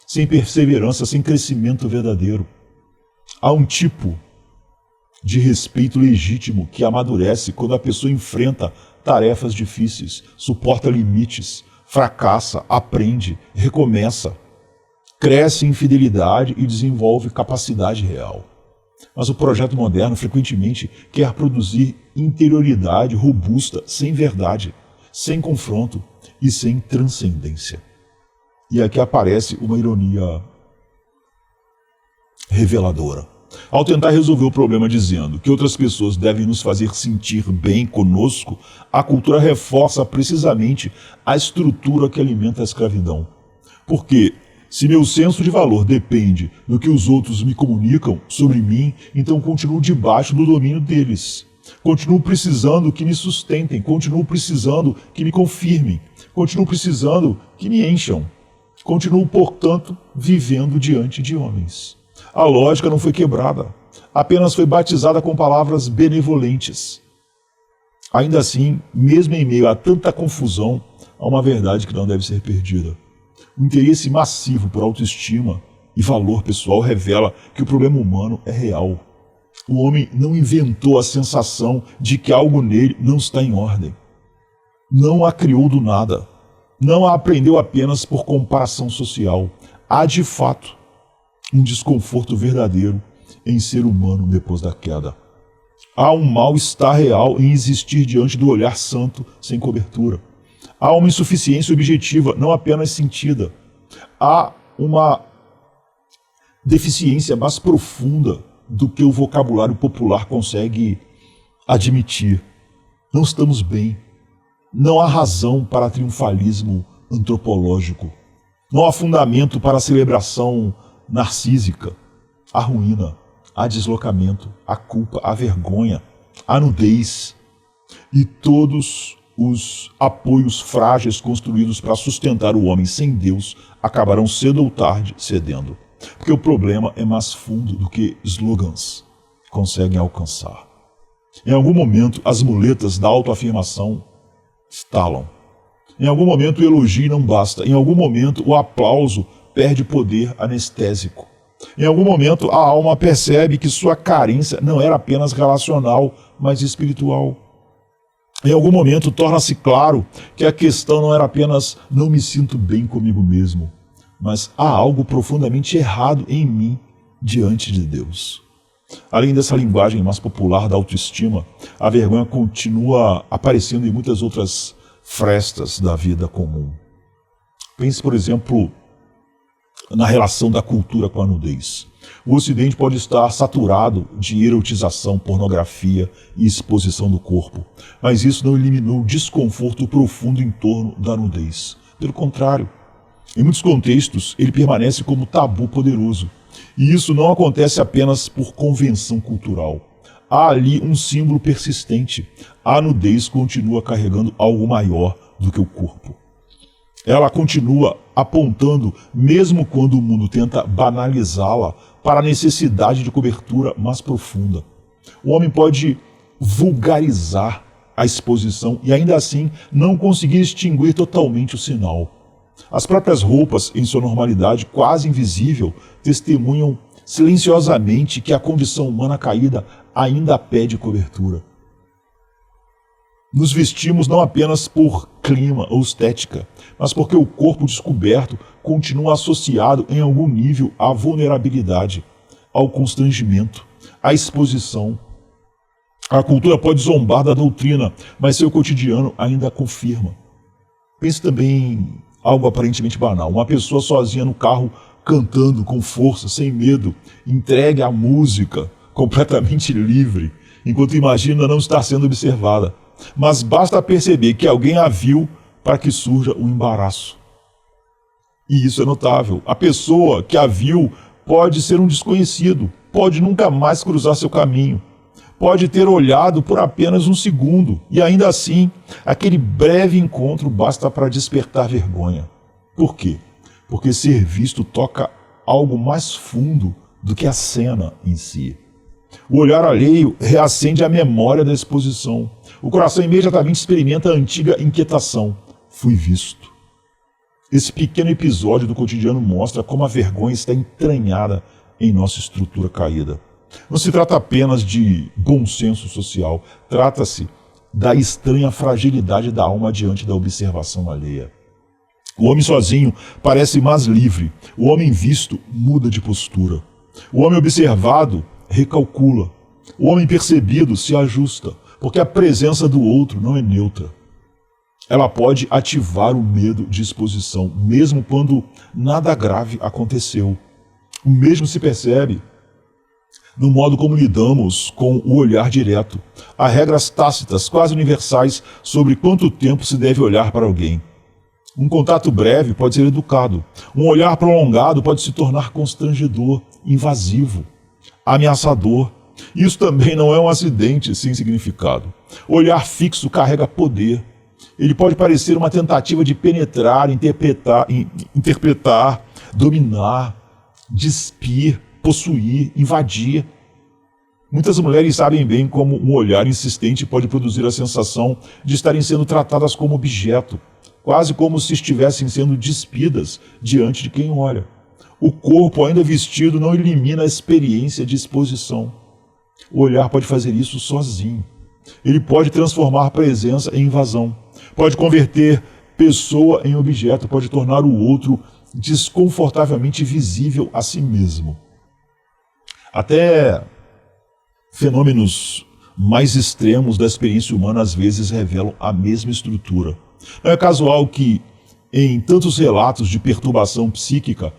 [SPEAKER 1] sem perseverança, sem crescimento verdadeiro. Há um tipo de respeito legítimo que amadurece quando a pessoa enfrenta tarefas difíceis, suporta limites, fracassa, aprende, recomeça, cresce em fidelidade e desenvolve capacidade real. Mas o projeto moderno frequentemente quer produzir interioridade robusta, sem verdade, sem confronto e sem transcendência. E aqui aparece uma ironia reveladora. Ao tentar resolver o problema dizendo que outras pessoas devem nos fazer sentir bem conosco, a cultura reforça precisamente a estrutura que alimenta a escravidão. Porque se meu senso de valor depende do que os outros me comunicam sobre mim, então continuo debaixo do domínio deles. Continuo precisando que me sustentem, continuo precisando que me confirmem, continuo precisando que me encham. Continuo, portanto, vivendo diante de homens. A lógica não foi quebrada, apenas foi batizada com palavras benevolentes. Ainda assim, mesmo em meio a tanta confusão, há uma verdade que não deve ser perdida. O interesse massivo por autoestima e valor pessoal revela que o problema humano é real. O homem não inventou a sensação de que algo nele não está em ordem. Não a criou do nada. Não a aprendeu apenas por comparação social. Há, de fato, um desconforto verdadeiro em ser humano depois da queda. Há um mal-estar real em existir diante do olhar santo sem cobertura. Há uma insuficiência objetiva, não apenas sentida. Há uma deficiência mais profunda do que o vocabulário popular consegue admitir. Não estamos bem. Não há razão para triunfalismo antropológico. Não há fundamento para a celebração narcísica. A ruína, a deslocamento, a culpa, a vergonha, a nudez e todos os apoios frágeis construídos para sustentar o homem sem Deus acabarão cedo ou tarde cedendo. Porque o problema é mais fundo do que slogans conseguem alcançar. Em algum momento, as muletas da autoafirmação estalam. Em algum momento, o elogio não basta. Em algum momento, o aplauso perde poder anestésico. Em algum momento, a alma percebe que sua carência não era apenas relacional, mas espiritual. Em algum momento, torna-se claro que a questão não era apenas não me sinto bem comigo mesmo, mas há algo profundamente errado em mim diante de Deus. Além dessa linguagem mais popular da autoestima, a vergonha continua aparecendo em muitas outras frestas da vida comum. Pense, por exemplo, na relação da cultura com a nudez. O Ocidente pode estar saturado de erotização, pornografia e exposição do corpo, mas isso não eliminou o desconforto profundo em torno da nudez. Pelo contrário, em muitos contextos, ele permanece como tabu poderoso. E isso não acontece apenas por convenção cultural. Há ali um símbolo persistente. A nudez continua carregando algo maior do que o corpo. Ela continua apontando, mesmo quando o mundo tenta banalizá-la, para a necessidade de cobertura mais profunda. O homem pode vulgarizar a exposição e ainda assim não conseguir extinguir totalmente o sinal. As próprias roupas, em sua normalidade quase invisível, testemunham silenciosamente que a condição humana caída ainda pede cobertura. Nos vestimos não apenas por clima ou estética, mas porque o corpo descoberto continua associado em algum nível à vulnerabilidade, ao constrangimento, à exposição. A cultura pode zombar da doutrina, mas seu cotidiano ainda a confirma. Pense também em algo aparentemente banal. Uma pessoa sozinha no carro, cantando com força, sem medo, entregue à música, completamente livre, enquanto imagina não estar sendo observada. Mas basta perceber que alguém a viu para que surja um embaraço. E isso é notável. A pessoa que a viu pode ser um desconhecido, pode nunca mais cruzar seu caminho, pode ter olhado por apenas um segundo, e ainda assim, aquele breve encontro basta para despertar vergonha. Por quê? Porque ser visto toca algo mais fundo do que a cena em si. O olhar alheio reacende a memória da exposição. O coração imediatamente experimenta a antiga inquietação. Fui visto. Esse pequeno episódio do cotidiano mostra como a vergonha está entranhada em nossa estrutura caída. Não se trata apenas de bom senso social, trata-se da estranha fragilidade da alma diante da observação alheia. O homem sozinho parece mais livre, o homem visto muda de postura. O homem observado recalcula, o homem percebido se ajusta, porque a presença do outro não é neutra. Ela pode ativar o medo de exposição, mesmo quando nada grave aconteceu. O mesmo se percebe no modo como lidamos com o olhar direto. Há regras tácitas, quase universais, sobre quanto tempo se deve olhar para alguém. Um contato breve pode ser educado. Um olhar prolongado pode se tornar constrangedor, invasivo, ameaçador. Isso também não é um acidente sem significado. O olhar fixo carrega poder. Ele pode parecer uma tentativa de penetrar, interpretar, dominar, despir, possuir, invadir. Muitas mulheres sabem bem como um olhar insistente pode produzir a sensação de estarem sendo tratadas como objeto, quase como se estivessem sendo despidas diante de quem olha. O corpo ainda vestido não elimina a experiência de exposição. O olhar pode fazer isso sozinho. Ele pode transformar presença em invasão. Pode converter pessoa em objeto, pode tornar o outro desconfortavelmente visível a si mesmo. Até fenômenos mais extremos da experiência humana às vezes revelam a mesma estrutura. Não é casual que, em tantos relatos de perturbação psíquica,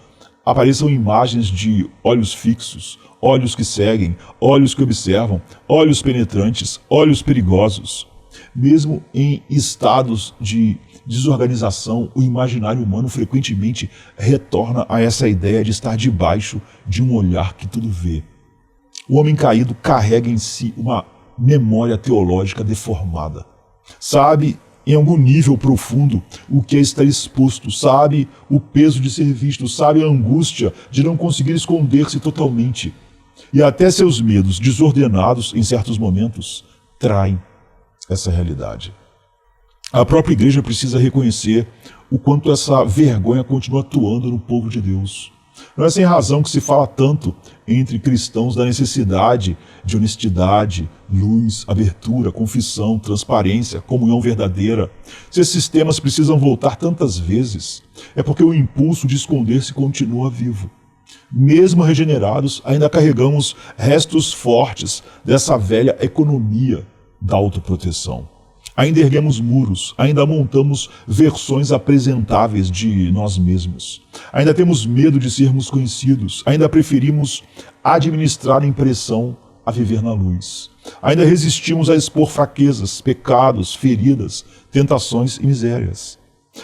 [SPEAKER 1] apareçam imagens de olhos fixos, olhos que seguem, olhos que observam, olhos penetrantes, olhos perigosos. Mesmo em estados de desorganização, o imaginário humano frequentemente retorna a essa ideia de estar debaixo de um olhar que tudo vê. O homem caído carrega em si uma memória teológica deformada. Sabe, em algum nível profundo, o que é estar exposto, sabe o peso de ser visto, sabe a angústia de não conseguir esconder-se totalmente. E até seus medos, desordenados em certos momentos, traem essa realidade. A própria igreja precisa reconhecer o quanto essa vergonha continua atuando no povo de Deus. Não é sem razão que se fala tanto entre cristãos da necessidade de honestidade, luz, abertura, confissão, transparência, comunhão verdadeira. Se esses temas precisam voltar tantas vezes, é porque o impulso de esconder-se continua vivo. Mesmo regenerados, ainda carregamos restos fortes dessa velha economia da autoproteção. Ainda erguemos muros, ainda montamos versões apresentáveis de nós mesmos. Ainda temos medo de sermos conhecidos, ainda preferimos administrar a impressão a viver na luz. Ainda resistimos a expor fraquezas, pecados, feridas, tentações e misérias.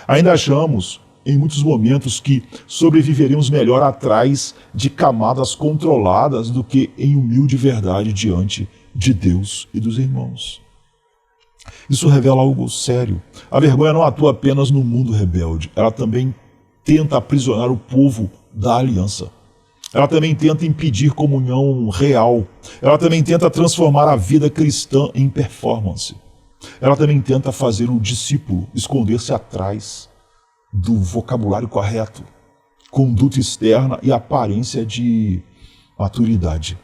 [SPEAKER 1] Ainda achamos, em muitos momentos, que sobreviveremos melhor atrás de camadas controladas do que em humilde verdade diante de Deus e dos irmãos. Isso revela algo sério. A vergonha não atua apenas no mundo rebelde, ela também tenta aprisionar o povo da aliança. Ela também tenta impedir comunhão real. Ela também tenta transformar a vida cristã em performance. Ela também tenta fazer o discípulo esconder-se atrás do vocabulário correto, conduta externa e aparência de maturidade.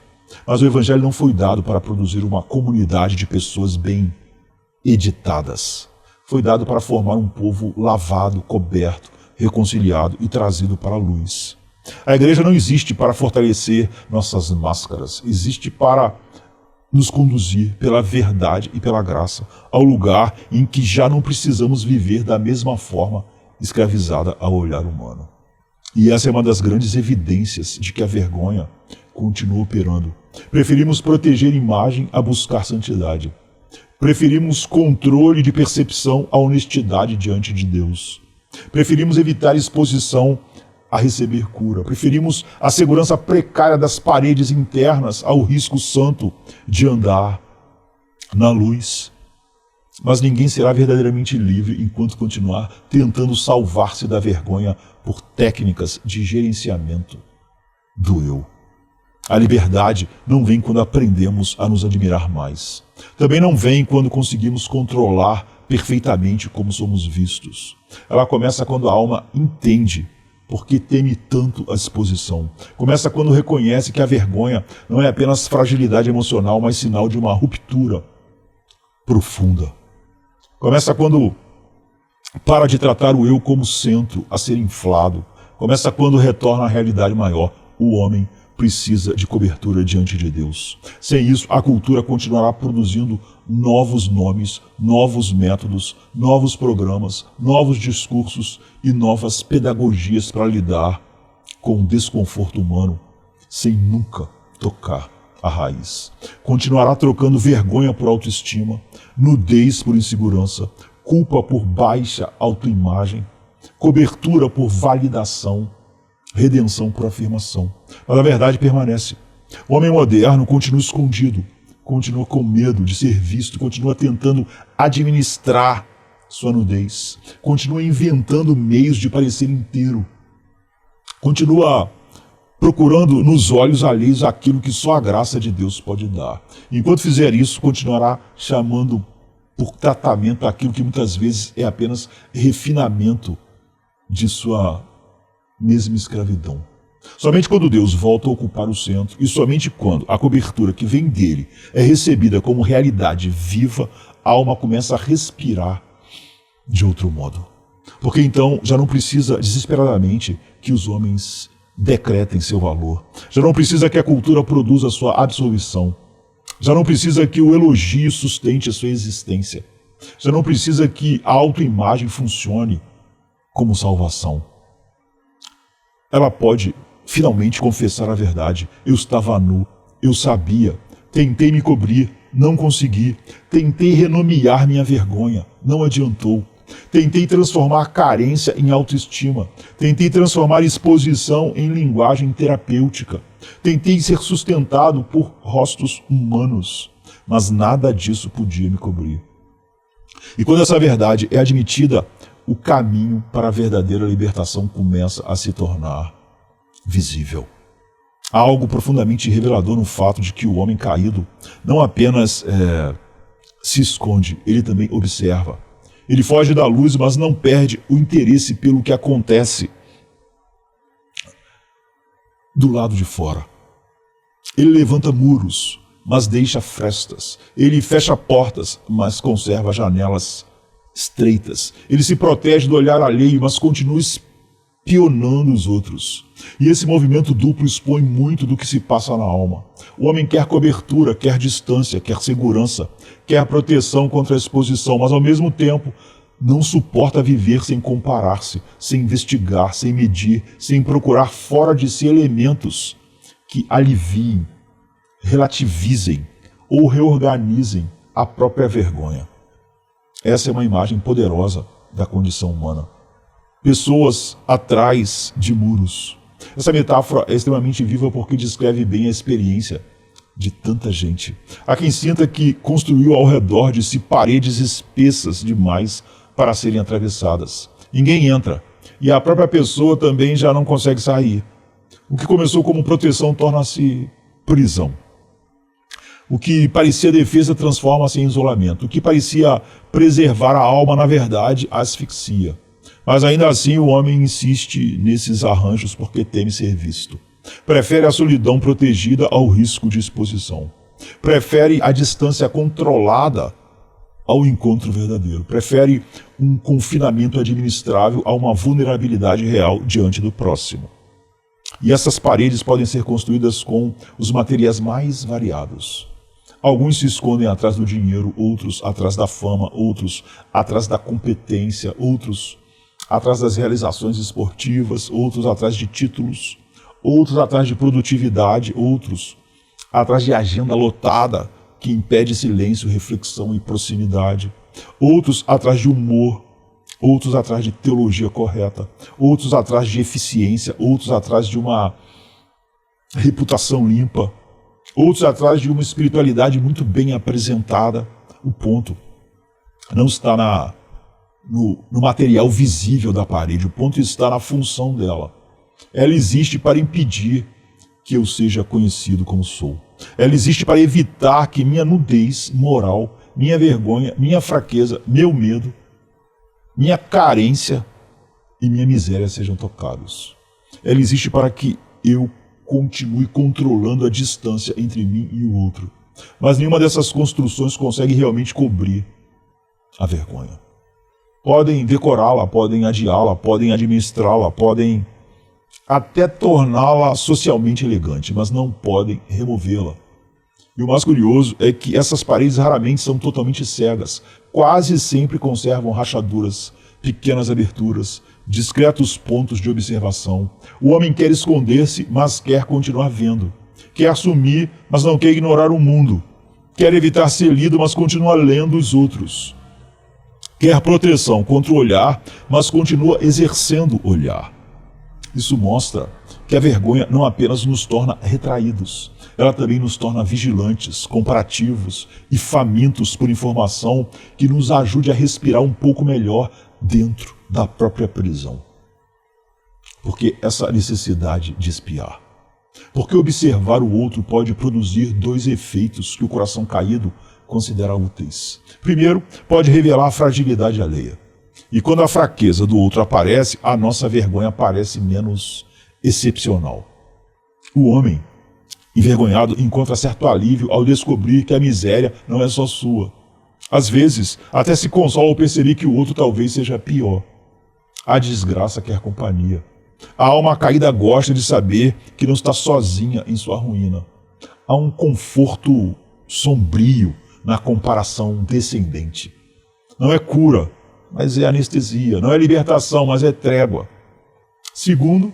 [SPEAKER 1] Mas o Evangelho não foi dado para produzir uma comunidade de pessoas bem editadas. Foi dado para formar um povo lavado, coberto, reconciliado e trazido para a luz. A igreja não existe para fortalecer nossas máscaras, existe para nos conduzir pela verdade e pela graça ao lugar em que já não precisamos viver da mesma forma escravizada ao olhar humano. E essa é uma das grandes evidências de que a vergonha continua operando. Preferimos proteger imagem a buscar santidade. Preferimos controle de percepção à honestidade diante de Deus. Preferimos evitar exposição a receber cura. Preferimos a segurança precária das paredes internas ao risco santo de andar na luz. Mas ninguém será verdadeiramente livre enquanto continuar tentando salvar-se da vergonha por técnicas de gerenciamento do eu. A liberdade não vem quando aprendemos a nos admirar mais. Também não vem quando conseguimos controlar perfeitamente como somos vistos. Ela começa quando a alma entende por que teme tanto a exposição. Começa quando reconhece que a vergonha não é apenas fragilidade emocional, mas sinal de uma ruptura profunda. Começa quando para de tratar o eu como centro a ser inflado. Começa quando retorna à realidade maior. O homem precisa de cobertura diante de Deus. Sem isso, a cultura continuará produzindo novos nomes, novos métodos, novos programas, novos discursos e novas pedagogias para lidar com o desconforto humano, sem nunca tocar a raiz. Continuará trocando vergonha por autoestima, nudez por insegurança, culpa por baixa autoimagem, cobertura por validação, redenção por afirmação. Mas a verdade permanece. O homem moderno continua escondido, continua com medo de ser visto, continua tentando administrar sua nudez, continua inventando meios de parecer inteiro, continua procurando nos olhos alheios aquilo que só a graça de Deus pode dar. Enquanto fizer isso, continuará chamando por tratamento aquilo que muitas vezes é apenas refinamento de sua mesma escravidão. Somente quando Deus volta a ocupar o centro e somente quando a cobertura que vem dele é recebida como realidade viva, a alma começa a respirar de outro modo. Porque então já não precisa desesperadamente que os homens decretem seu valor. Já não precisa que a cultura produza sua absolvição. Já não precisa que o elogio sustente a sua existência. Já não precisa que a autoimagem funcione como salvação. Ela pode finalmente confessar a verdade. Eu estava nu, eu sabia. Tentei me cobrir, não consegui. Tentei renomear minha vergonha, não adiantou. Tentei transformar carência em autoestima. Tentei transformar exposição em linguagem terapêutica. Tentei ser sustentado por rostos humanos, mas nada disso podia me cobrir. E quando essa verdade é admitida, o caminho para a verdadeira libertação começa a se tornar visível. Há algo profundamente revelador no fato de que o homem caído não apenas se esconde, ele também observa. Ele foge da luz, mas não perde o interesse pelo que acontece do lado de fora. Ele levanta muros, mas deixa frestas. Ele fecha portas, mas conserva janelas estreitas. Ele se protege do olhar alheio, mas continua espionando os outros. E esse movimento duplo expõe muito do que se passa na alma. O homem quer cobertura, quer distância, quer segurança, quer proteção contra a exposição, mas ao mesmo tempo não suporta viver sem comparar-se, sem investigar, sem medir, sem procurar fora de si elementos que aliviem, relativizem ou reorganizem a própria vergonha. Essa é uma imagem poderosa da condição humana. Pessoas atrás de muros. Essa metáfora é extremamente viva porque descreve bem a experiência de tanta gente. Há quem sinta que construiu ao redor de si paredes espessas demais para serem atravessadas. Ninguém entra, e a própria pessoa também já não consegue sair. O que começou como proteção torna-se prisão. O que parecia defesa transforma-se em isolamento. O que parecia preservar a alma, na verdade, asfixia. Mas ainda assim o homem insiste nesses arranjos porque teme ser visto. Prefere a solidão protegida ao risco de exposição. Prefere a distância controlada ao encontro verdadeiro. Prefere um confinamento administrável a uma vulnerabilidade real diante do próximo. E essas paredes podem ser construídas com os materiais mais variados. Alguns se escondem atrás do dinheiro, outros atrás da fama, outros atrás da competência, outros atrás das realizações esportivas, outros atrás de títulos, outros atrás de produtividade, outros atrás de agenda lotada que impede silêncio, reflexão e proximidade, outros atrás de humor, outros atrás de teologia correta, outros atrás de eficiência, outros atrás de uma reputação limpa, outros atrás de uma espiritualidade muito bem apresentada. O ponto não está no material visível da parede, o ponto está na função dela. Ela existe para impedir que eu seja conhecido como sou. Ela existe para evitar que minha nudez moral, minha vergonha, minha fraqueza, meu medo, minha carência e minha miséria sejam tocados. Ela existe para que eu continue controlando a distância entre mim e o outro. Mas nenhuma dessas construções consegue realmente cobrir a vergonha. Podem decorá-la, podem adiá-la, podem administrá-la, podem até torná-la socialmente elegante, mas não podem removê-la. E o mais curioso é que essas paredes raramente são totalmente cegas, quase sempre conservam rachaduras, pequenas aberturas, discretos pontos de observação. O homem quer esconder-se, mas quer continuar vendo. Quer assumir, mas não quer ignorar o mundo. Quer evitar ser lido, mas continua lendo os outros. Quer proteção contra o olhar, mas continua exercendo o olhar. Isso mostra que a vergonha não apenas nos torna retraídos, ela também nos torna vigilantes, comparativos e famintos por informação que nos ajude a respirar um pouco melhor dentro da própria prisão. Porque essa necessidade de espiar. Porque observar o outro pode produzir dois efeitos que o coração caído considera úteis. Primeiro, pode revelar a fragilidade alheia. E quando a fraqueza do outro aparece, a nossa vergonha parece menos excepcional. O homem envergonhado encontra certo alívio ao descobrir que a miséria não é só sua. Às vezes, até se consola ao perceber que o outro talvez seja pior. A desgraça quer companhia. A alma caída gosta de saber que não está sozinha em sua ruína. Há um conforto sombrio na comparação descendente. Não é cura, mas é anestesia. Não é libertação, mas é trégua. Segundo,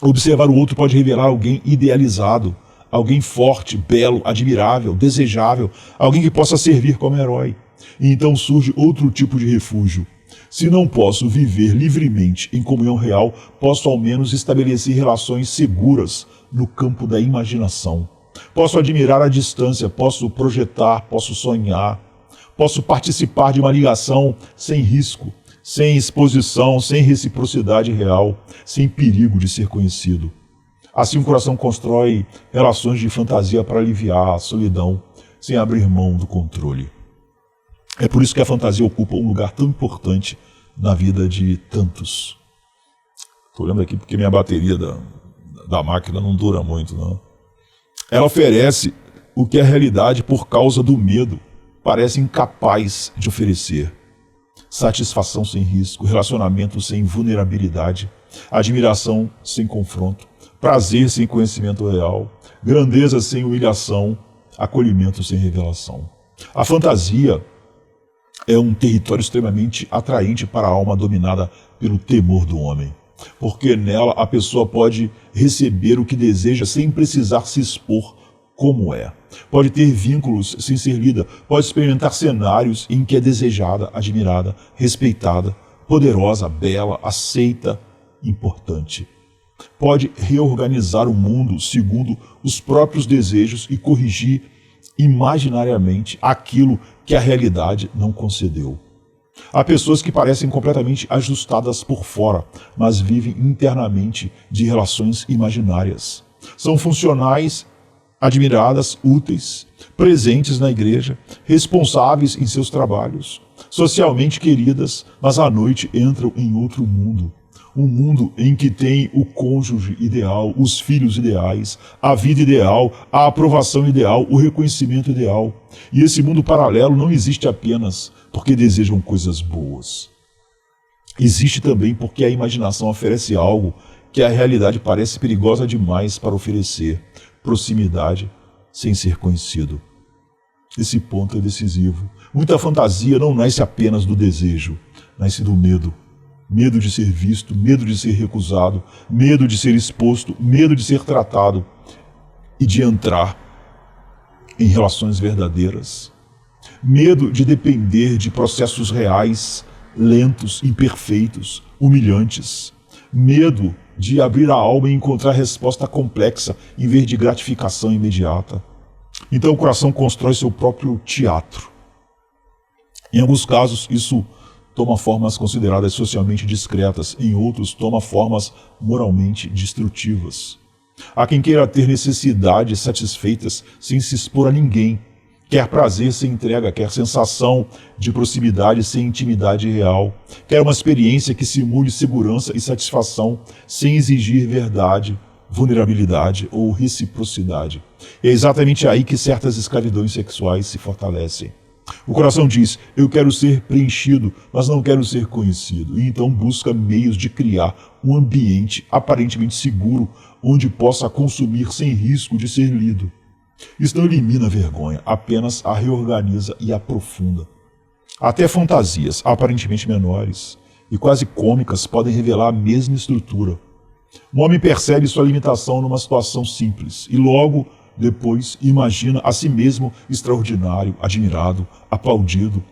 [SPEAKER 1] Observar o outro pode revelar alguém idealizado, alguém forte, belo, admirável, desejável, alguém que possa servir como herói. E então surge outro tipo de refúgio. Se não posso viver livremente em comunhão real, posso ao menos estabelecer relações seguras no campo da imaginação. Posso admirar à distância, posso projetar, posso sonhar, posso participar de uma ligação sem risco, sem exposição, sem reciprocidade real, sem perigo de ser conhecido. Assim o coração constrói relações de fantasia para aliviar a solidão, sem abrir mão do controle. É por isso que a fantasia ocupa um lugar tão importante na vida de tantos. Estou olhando aqui porque minha bateria da máquina não dura muito, não. Ela oferece o que a realidade, por causa do medo, parece incapaz de oferecer. Satisfação sem risco, relacionamento sem vulnerabilidade, admiração sem confronto, prazer sem conhecimento real, grandeza sem humilhação, acolhimento sem revelação. A fantasia é um território extremamente atraente para a alma dominada pelo temor do homem, porque nela a pessoa pode receber o que deseja sem precisar se expor como é. Pode ter vínculos sem ser lida, pode experimentar cenários em que é desejada, admirada, respeitada, poderosa, bela, aceita, importante. Pode reorganizar o mundo segundo os próprios desejos e corrigir imaginariamente aquilo que a realidade não concedeu. Há pessoas que parecem completamente ajustadas por fora, mas vivem internamente de relações imaginárias. São funcionais, admiradas, úteis, presentes na igreja, responsáveis em seus trabalhos, socialmente queridas, mas à noite entram em outro mundo. Um mundo em que tem o cônjuge ideal, os filhos ideais, a vida ideal, a aprovação ideal, o reconhecimento ideal. E esse mundo paralelo não existe apenas porque desejam coisas boas. Existe também porque a imaginação oferece algo que a realidade parece perigosa demais para oferecer: proximidade sem ser conhecido. Esse ponto é decisivo. Muita fantasia não nasce apenas do desejo, nasce do medo. Medo de ser visto, medo de ser recusado, medo de ser exposto, medo de ser tratado e de entrar em relações verdadeiras. Medo de depender de processos reais, lentos, imperfeitos, humilhantes. Medo de abrir a alma e encontrar resposta complexa em vez de gratificação imediata. Então o coração constrói seu próprio teatro. Em alguns casos isso toma formas consideradas socialmente discretas, em outros toma formas moralmente destrutivas. Há quem queira ter necessidades satisfeitas sem se expor a ninguém, quer prazer sem entrega, quer sensação de proximidade sem intimidade real, quer uma experiência que simule segurança e satisfação sem exigir verdade, vulnerabilidade ou reciprocidade. É exatamente aí que certas escravidões sexuais se fortalecem. O coração diz: eu quero ser preenchido, mas não quero ser conhecido. E então busca meios de criar um ambiente aparentemente seguro, onde possa consumir sem risco de ser lido. Isso não elimina a vergonha, apenas a reorganiza e aprofunda. Até fantasias aparentemente menores e quase cômicas podem revelar a mesma estrutura. O homem percebe sua limitação numa situação simples e logo depois imagina a si mesmo extraordinário, admirado, aplaudido,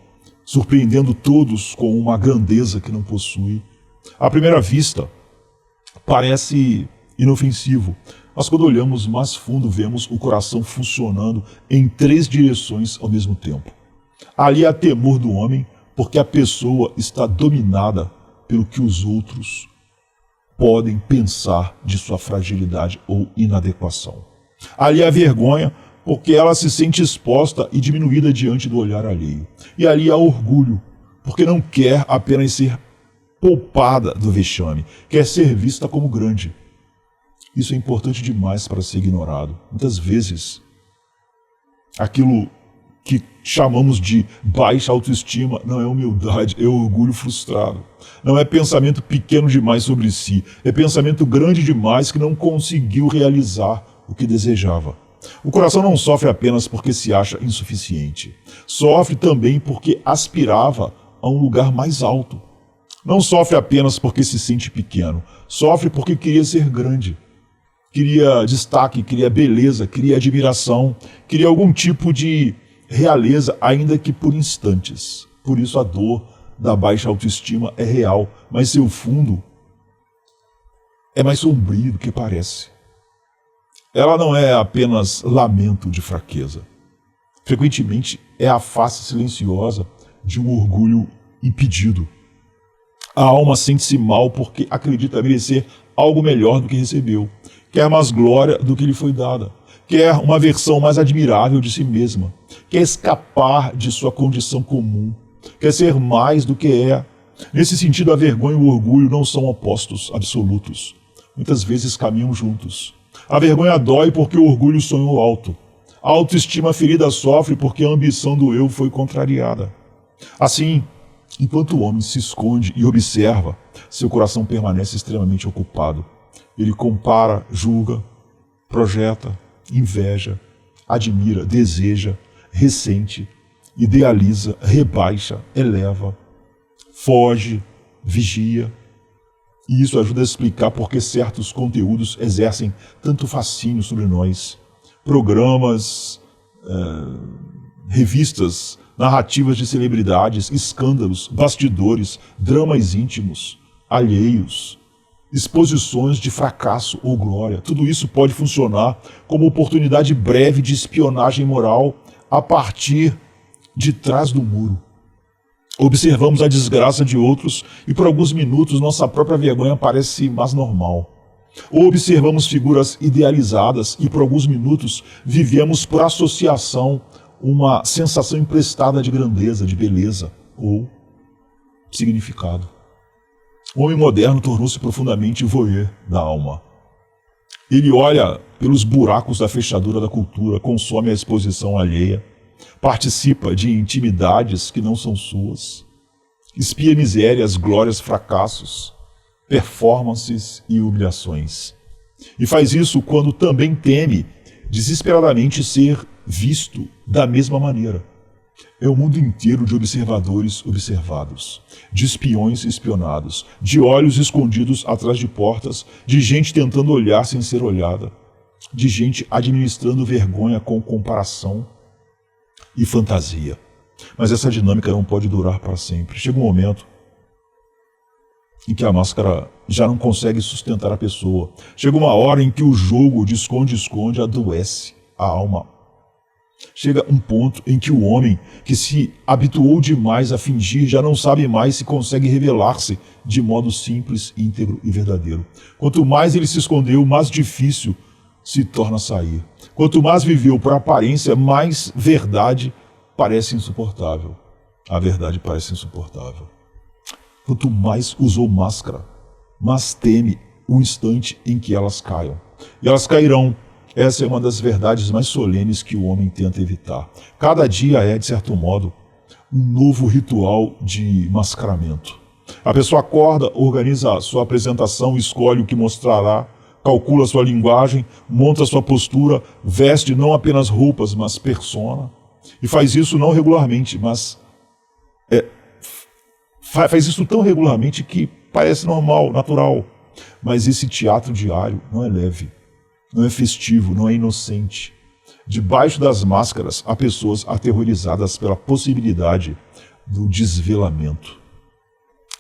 [SPEAKER 1] surpreendendo todos com uma grandeza que não possui. À primeira vista, parece inofensivo, mas quando olhamos mais fundo, vemos o coração funcionando em 3 direções ao mesmo tempo. Ali há temor do homem, porque a pessoa está dominada pelo que os outros podem pensar de sua fragilidade ou inadequação. Ali há vergonha, porque ela se sente exposta e diminuída diante do olhar alheio. E ali há orgulho, porque não quer apenas ser poupada do vexame, quer ser vista como grande. Isso é importante demais para ser ignorado. Muitas vezes, aquilo que chamamos de baixa autoestima não é humildade, é orgulho frustrado. Não é pensamento pequeno demais sobre si, é pensamento grande demais que não conseguiu realizar o que desejava. O coração não sofre apenas porque se acha insuficiente. Sofre também porque aspirava a um lugar mais alto. Não sofre apenas porque se sente pequeno, sofre porque queria ser grande. Queria destaque, queria beleza, queria admiração, queria algum tipo de realeza, ainda que por instantes. Por isso a dor da baixa autoestima é real, mas seu fundo é mais sombrio do que parece. Ela não é apenas lamento de fraqueza. Frequentemente é a face silenciosa de um orgulho impedido. A alma sente-se mal porque acredita merecer algo melhor do que recebeu. Quer mais glória do que lhe foi dada. Quer uma versão mais admirável de si mesma. Quer escapar de sua condição comum. Quer ser mais do que é. Nesse sentido, a vergonha e o orgulho não são opostos absolutos. Muitas vezes caminham juntos. A vergonha dói porque o orgulho sonhou alto. A autoestima ferida sofre porque a ambição do eu foi contrariada. Assim, enquanto o homem se esconde e observa, seu coração permanece extremamente ocupado. Ele compara, julga, projeta, inveja, admira, deseja, ressente, idealiza, rebaixa, eleva, foge, vigia. E isso ajuda a explicar por que certos conteúdos exercem tanto fascínio sobre nós. Programas, revistas, narrativas de celebridades, escândalos, bastidores, dramas íntimos, alheios, exposições de fracasso ou glória. Tudo isso pode funcionar como oportunidade breve de espionagem moral a partir de trás do muro. Observamos a desgraça de outros e por alguns minutos nossa própria vergonha parece mais normal. Ou observamos figuras idealizadas e por alguns minutos vivemos por associação uma sensação emprestada de grandeza, de beleza ou significado. O homem moderno tornou-se profundamente voyeur da alma. Ele olha pelos buracos da fechadura da cultura, consome a exposição alheia, participa de intimidades que não são suas, espia misérias, glórias, fracassos, performances e humilhações. E faz isso quando também teme desesperadamente ser visto da mesma maneira. É o mundo inteiro de observadores observados, de espiões espionados, de olhos escondidos atrás de portas, de gente tentando olhar sem ser olhada, de gente administrando vergonha com comparação e fantasia. Mas essa dinâmica não pode durar para sempre. Chega um momento em que a máscara já não consegue sustentar a pessoa. Chega uma hora em que o jogo de esconde-esconde adoece a alma. Chega um ponto em que o homem, que se habituou demais a fingir, já não sabe mais se consegue revelar-se de modo simples, íntegro e verdadeiro. Quanto mais ele se escondeu, mais difícil se torna sair. Quanto mais viveu por aparência, mais verdade parece insuportável. A verdade parece insuportável. Quanto mais usou máscara, mais teme o instante em que elas caiam. E elas cairão. Essa é uma das verdades mais solenes que o homem tenta evitar. Cada dia é, de certo modo, um novo ritual de mascaramento. A pessoa acorda, organiza a sua apresentação, escolhe o que mostrará, calcula sua linguagem, monta sua postura, veste não apenas roupas, mas persona. E faz isso não regularmente, mas faz isso tão regularmente que parece normal, natural. Mas esse teatro diário não é leve. Não é festivo, não é inocente. Debaixo das máscaras há pessoas aterrorizadas pela possibilidade do desvelamento.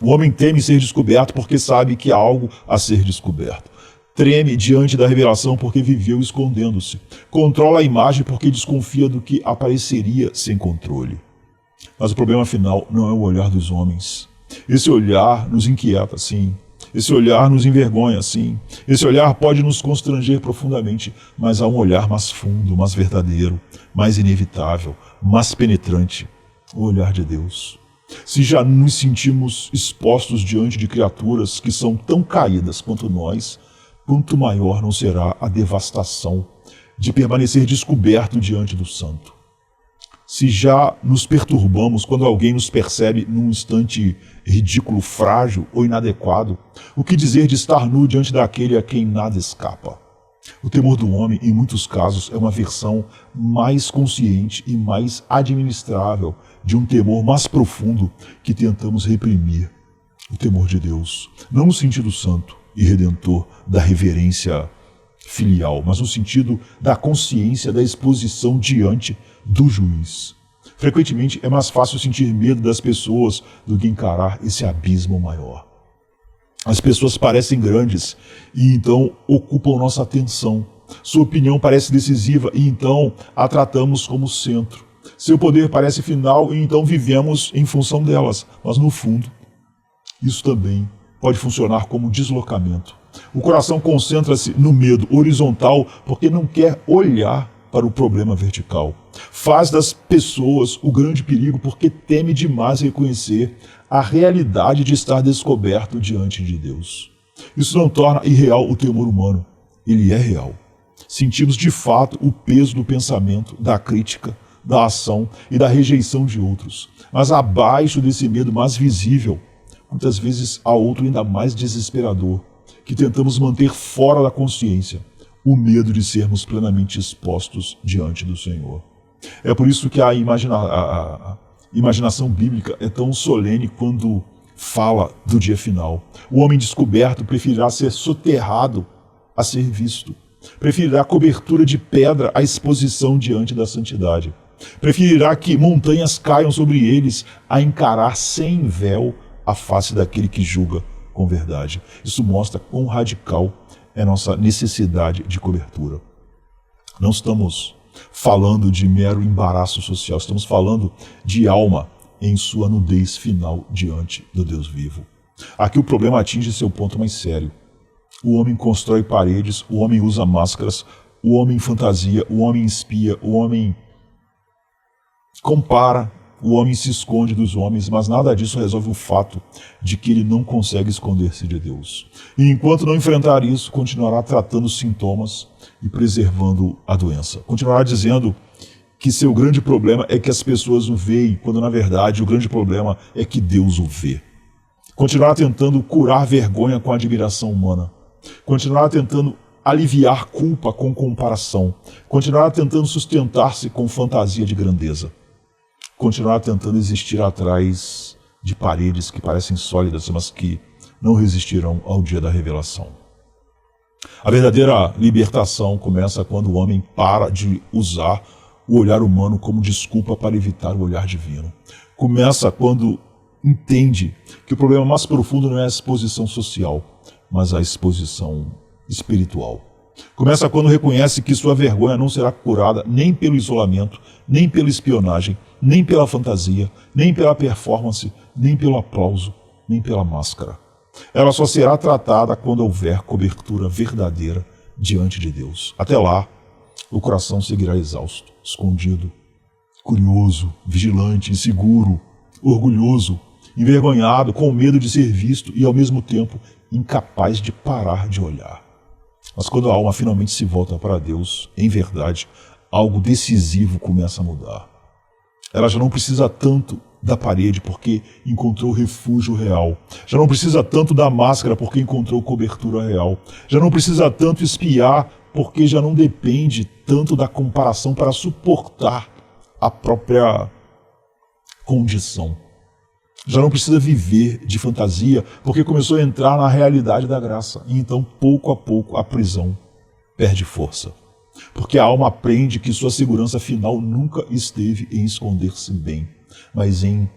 [SPEAKER 1] O homem teme ser descoberto porque sabe que há algo a ser descoberto. Treme diante da revelação porque viveu escondendo-se. Controla a imagem porque desconfia do que apareceria sem controle. Mas o problema final não é o olhar dos homens. Esse olhar nos inquieta, sim. Esse olhar nos envergonha, sim. Esse olhar pode nos constranger profundamente, mas há um olhar mais fundo, mais verdadeiro, mais inevitável, mais penetrante. O olhar de Deus. Se já nos sentimos expostos diante de criaturas que são tão caídas quanto nós, quanto maior não será a devastação de permanecer descoberto diante do Santo. Se já nos perturbamos quando alguém nos percebe num instante ridículo, frágil ou inadequado, o que dizer de estar nu diante daquele a quem nada escapa? O temor do homem, em muitos casos, é uma versão mais consciente e mais administrável de um temor mais profundo que tentamos reprimir. O temor de Deus, não no sentido santo e redentor da reverência filial, mas no sentido da consciência da exposição diante do juiz. Frequentemente é mais fácil sentir medo das pessoas do que encarar esse abismo maior. As pessoas parecem grandes e então ocupam nossa atenção. Sua opinião parece decisiva e então a tratamos como centro. Seu poder parece final e então vivemos em função delas, mas no fundo, isso também pode funcionar como deslocamento. O coração concentra-se no medo horizontal porque não quer olhar para o problema vertical. Faz das pessoas o grande perigo porque teme demais reconhecer a realidade de estar descoberto diante de Deus. Isso não torna irreal o temor humano. Ele é real. Sentimos de fato o peso do pensamento, da crítica, da ação e da rejeição de outros. Mas abaixo desse medo mais visível, muitas vezes há outro ainda mais desesperador, que tentamos manter fora da consciência, o medo de sermos plenamente expostos diante do Senhor. É por isso que a imaginação bíblica é tão solene quando fala do dia final. O homem descoberto preferirá ser soterrado a ser visto. Preferirá cobertura de pedra à exposição diante da santidade. Preferirá que montanhas caiam sobre eles a encarar sem véu a face daquele que julga com verdade. Isso mostra quão radical é nossa necessidade de cobertura. Não estamos falando de mero embaraço social, estamos falando de alma em sua nudez final diante do Deus vivo. Aqui o problema atinge seu ponto mais sério. O homem constrói paredes, o homem usa máscaras, o homem fantasia, o homem espia, o homem compara, o homem se esconde dos homens, mas nada disso resolve o fato de que ele não consegue esconder-se de Deus. E enquanto não enfrentar isso, continuará tratando os sintomas e preservando a doença. Continuará dizendo que seu grande problema é que as pessoas o veem, quando na verdade o grande problema é que Deus o vê. Continuará tentando curar vergonha com a admiração humana. Continuará tentando aliviar culpa com comparação. Continuará tentando sustentar-se com fantasia de grandeza. Continuará tentando existir atrás de paredes que parecem sólidas, mas que não resistirão ao dia da revelação. A verdadeira libertação começa quando o homem para de usar o olhar humano como desculpa para evitar o olhar divino. Começa quando entende que o problema mais profundo não é a exposição social, mas a exposição espiritual. Começa quando reconhece que sua vergonha não será curada nem pelo isolamento, nem pela espionagem, nem pela fantasia, nem pela performance, nem pelo aplauso, nem pela máscara. Ela só será tratada quando houver cobertura verdadeira diante de Deus. Até lá, o coração seguirá exausto, escondido, curioso, vigilante, inseguro, orgulhoso, envergonhado, com medo de ser visto e, ao mesmo tempo, incapaz de parar de olhar. Mas quando a alma finalmente se volta para Deus, em verdade, algo decisivo começa a mudar. Ela já não precisa tanto da parede porque encontrou refúgio real. Já não precisa tanto da máscara porque encontrou cobertura real. Já não precisa tanto espiar porque já não depende tanto da comparação para suportar a própria condição. Já não precisa viver de fantasia porque começou a entrar na realidade da graça. E então, pouco a pouco, a prisão perde força. Porque a alma aprende que sua segurança final nunca esteve em esconder-se bem, mas em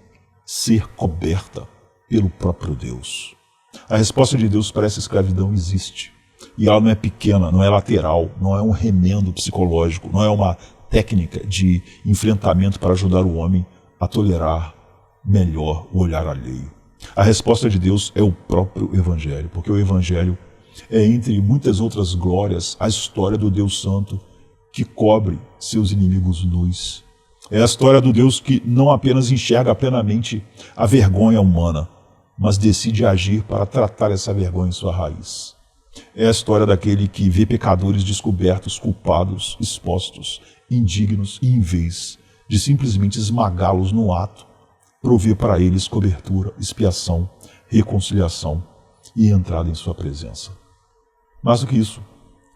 [SPEAKER 1] ser coberta pelo próprio Deus. A resposta de Deus para essa escravidão existe. E ela não é pequena, não é lateral, não é um remendo psicológico, não é uma técnica de enfrentamento para ajudar o homem a tolerar melhor o olhar alheio. A resposta de Deus é o próprio Evangelho, porque o Evangelho é, entre muitas outras glórias, a história do Deus Santo que cobre seus inimigos nus. É a história do Deus que não apenas enxerga plenamente a vergonha humana, mas decide agir para tratar essa vergonha em sua raiz. É a história daquele que vê pecadores descobertos, culpados, expostos, indignos e, em vez de simplesmente esmagá-los no ato, prover para eles cobertura, expiação, reconciliação e entrada em sua presença. Mais do que isso,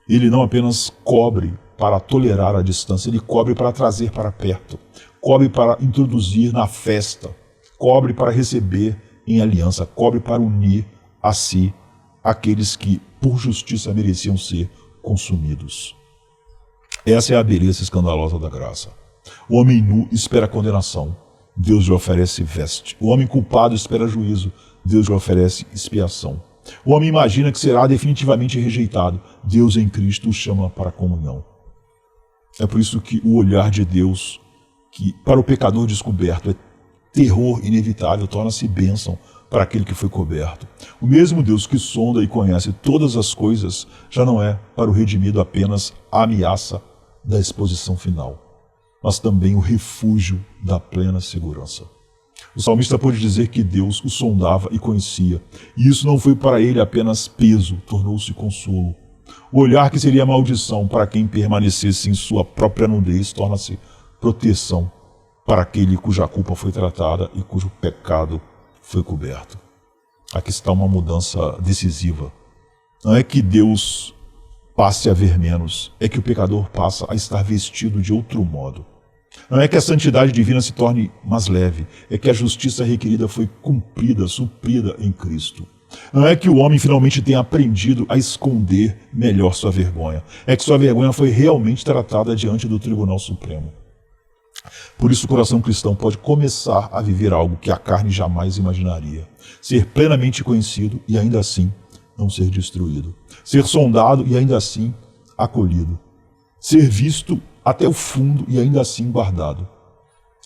[SPEAKER 1] ele não apenas cobre para tolerar a distância, ele cobre para trazer para perto, cobre para introduzir na festa, cobre para receber em aliança, cobre para unir a si aqueles que por justiça mereciam ser consumidos. Essa é a beleza escandalosa da graça. O homem nu espera condenação, Deus lhe oferece veste. O homem culpado espera juízo, Deus lhe oferece expiação. O homem imagina que será definitivamente rejeitado, Deus em Cristo o chama para a comunhão. É por isso que o olhar de Deus, que para o pecador descoberto é terror inevitável, torna-se bênção para aquele que foi coberto. O mesmo Deus que sonda e conhece todas as coisas já não é para o redimido apenas a ameaça da exposição final, mas também o refúgio da plena segurança. O salmista pôde dizer que Deus o sondava e conhecia, e isso não foi para ele apenas peso, tornou-se consolo. O olhar que seria maldição para quem permanecesse em sua própria nudez torna-se proteção para aquele cuja culpa foi tratada e cujo pecado foi coberto. Aqui está uma mudança decisiva. Não é que Deus passe a ver menos, é que o pecador passa a estar vestido de outro modo. Não é que a santidade divina se torne mais leve, é que a justiça requerida foi cumprida, suprida em Cristo. Não é que o homem finalmente tenha aprendido a esconder melhor sua vergonha, é que sua vergonha foi realmente tratada diante do Tribunal Supremo. Por isso o coração cristão pode começar a viver algo que a carne jamais imaginaria. Ser plenamente conhecido e ainda assim não ser destruído. Ser sondado e ainda assim acolhido. Ser visto até o fundo e ainda assim guardado.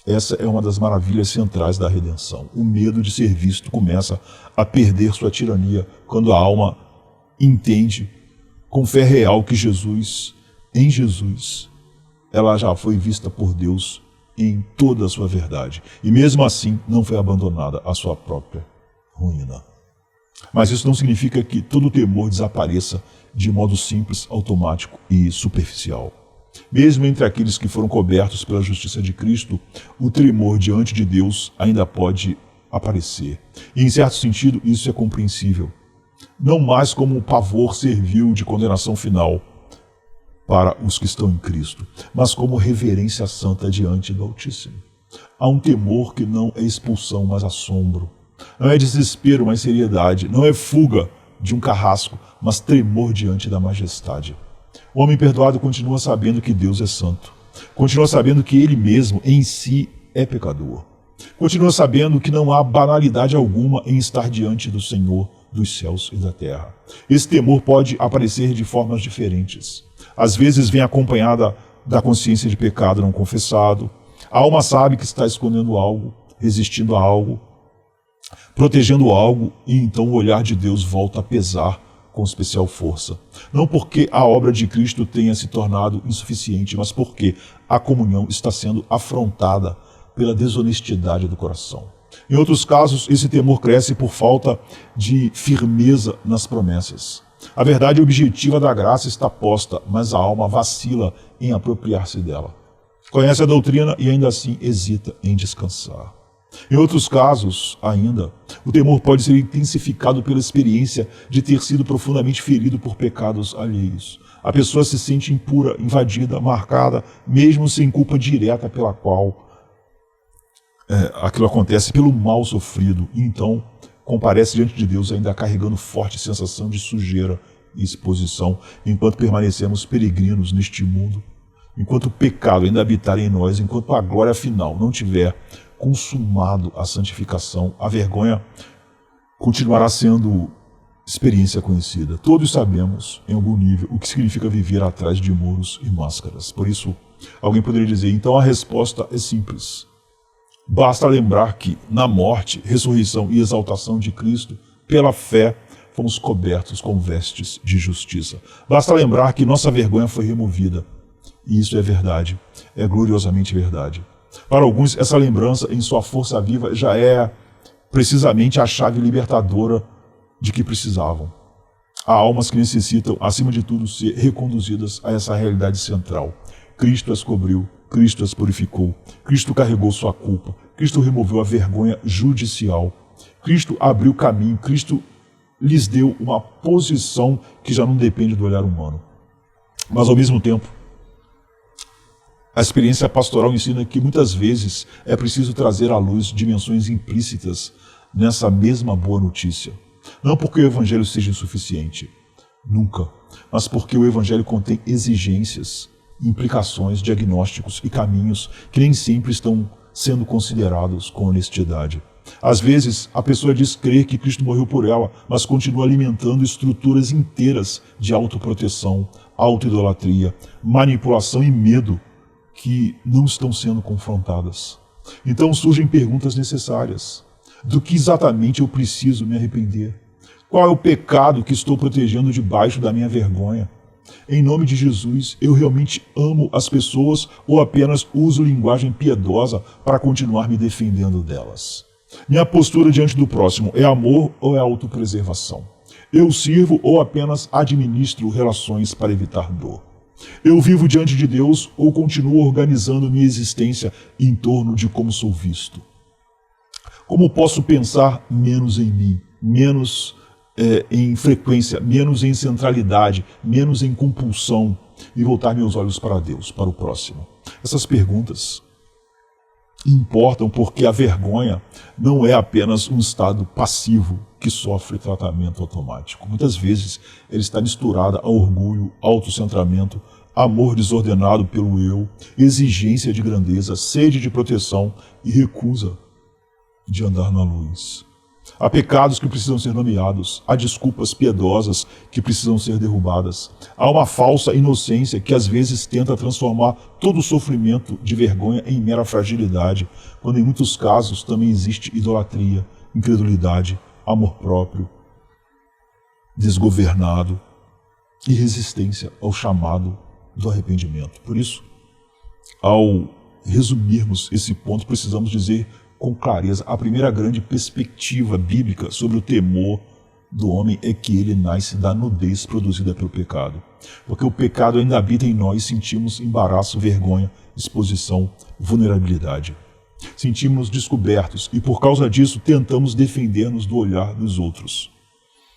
[SPEAKER 1] Essa é uma das maravilhas centrais da redenção. O medo de ser visto começa a perder sua tirania quando a alma entende com fé real que em Jesus, ela já foi vista por Deus em toda a sua verdade. E mesmo assim não foi abandonada à sua própria ruína. Mas isso não significa que todo o temor desapareça de modo simples, automático e superficial. Mesmo entre aqueles que foram cobertos pela justiça de Cristo, o tremor diante de Deus ainda pode aparecer. E em certo sentido isso é compreensível. Não mais como um pavor servil de condenação final para os que estão em Cristo, mas como reverência santa diante do Altíssimo. Há um temor que não é expulsão, mas assombro. Não é desespero, mas seriedade. Não é fuga de um carrasco, mas tremor diante da majestade. O homem perdoado continua sabendo que Deus é santo. Continua sabendo que ele mesmo, em si, é pecador. Continua sabendo que não há banalidade alguma em estar diante do Senhor dos céus e da terra. Esse temor pode aparecer de formas diferentes. Às vezes vem acompanhada da consciência de pecado não confessado. A alma sabe que está escondendo algo, resistindo a algo, protegendo algo, e então o olhar de Deus volta a pesar com especial força. Não porque a obra de Cristo tenha se tornado insuficiente, mas porque a comunhão está sendo afrontada pela desonestidade do coração. Em outros casos, esse temor cresce por falta de firmeza nas promessas. A verdade objetiva da graça está posta, mas a alma vacila em apropriar-se dela. Conhece a doutrina e ainda assim hesita em descansar. Em outros casos, ainda, o temor pode ser intensificado pela experiência de ter sido profundamente ferido por pecados alheios. A pessoa se sente impura, invadida, marcada, mesmo sem culpa direta pela qual aquilo acontece, pelo mal sofrido, e então comparece diante de Deus ainda carregando forte sensação de sujeira e exposição, enquanto permanecemos peregrinos neste mundo, enquanto o pecado ainda habitar em nós, enquanto a glória final não tiver consumado a santificação, a vergonha continuará sendo experiência conhecida. Todos sabemos, em algum nível, o que significa viver atrás de muros e máscaras. Por isso, alguém poderia dizer, então a resposta é simples. Basta lembrar que, na morte, ressurreição e exaltação de Cristo, pela fé, fomos cobertos com vestes de justiça. Basta lembrar que nossa vergonha foi removida. E isso é verdade, é gloriosamente verdade. Para alguns, essa lembrança, em sua força viva, já é precisamente a chave libertadora de que precisavam. Há almas que necessitam, acima de tudo, ser reconduzidas a essa realidade central. Cristo as cobriu, Cristo as purificou, Cristo carregou sua culpa, Cristo removeu a vergonha judicial, Cristo abriu caminho, Cristo lhes deu uma posição que já não depende do olhar humano. Mas, ao mesmo tempo, a experiência pastoral ensina que muitas vezes é preciso trazer à luz dimensões implícitas nessa mesma boa notícia. Não porque o Evangelho seja insuficiente, nunca, mas porque o Evangelho contém exigências, implicações, diagnósticos e caminhos que nem sempre estão sendo considerados com honestidade. Às vezes, a pessoa diz crer que Cristo morreu por ela, mas continua alimentando estruturas inteiras de autoproteção, autoidolatria, manipulação e medo que não estão sendo confrontadas. Então surgem perguntas necessárias. Do que exatamente eu preciso me arrepender? Qual é o pecado que estou protegendo debaixo da minha vergonha? Em nome de Jesus, eu realmente amo as pessoas ou apenas uso linguagem piedosa para continuar me defendendo delas? Minha postura diante do próximo é amor ou é autopreservação? Eu sirvo ou apenas administro relações para evitar dor? Eu vivo diante de Deus ou continuo organizando minha existência em torno de como sou visto? Como posso pensar menos em mim, menos em frequência, menos em centralidade, menos em compulsão e voltar meus olhos para Deus, para o próximo? Essas perguntas importam porque a vergonha não é apenas um estado passivo que sofre tratamento automático. Muitas vezes ela está misturada a orgulho, autocentramento, amor desordenado pelo eu, exigência de grandeza, sede de proteção e recusa de andar na luz. Há pecados que precisam ser nomeados, há desculpas piedosas que precisam ser derrubadas. Há uma falsa inocência que às vezes tenta transformar todo o sofrimento de vergonha em mera fragilidade, quando em muitos casos também existe idolatria, incredulidade, amor próprio, desgovernado e resistência ao chamado do arrependimento. Por isso, ao resumirmos esse ponto, precisamos dizer com clareza, a primeira grande perspectiva bíblica sobre o temor do homem é que ele nasce da nudez produzida pelo pecado. Porque o pecado ainda habita em nós, sentimos embaraço, vergonha, exposição, vulnerabilidade. Sentimos-nos descobertos e por causa disso tentamos defender-nos do olhar dos outros.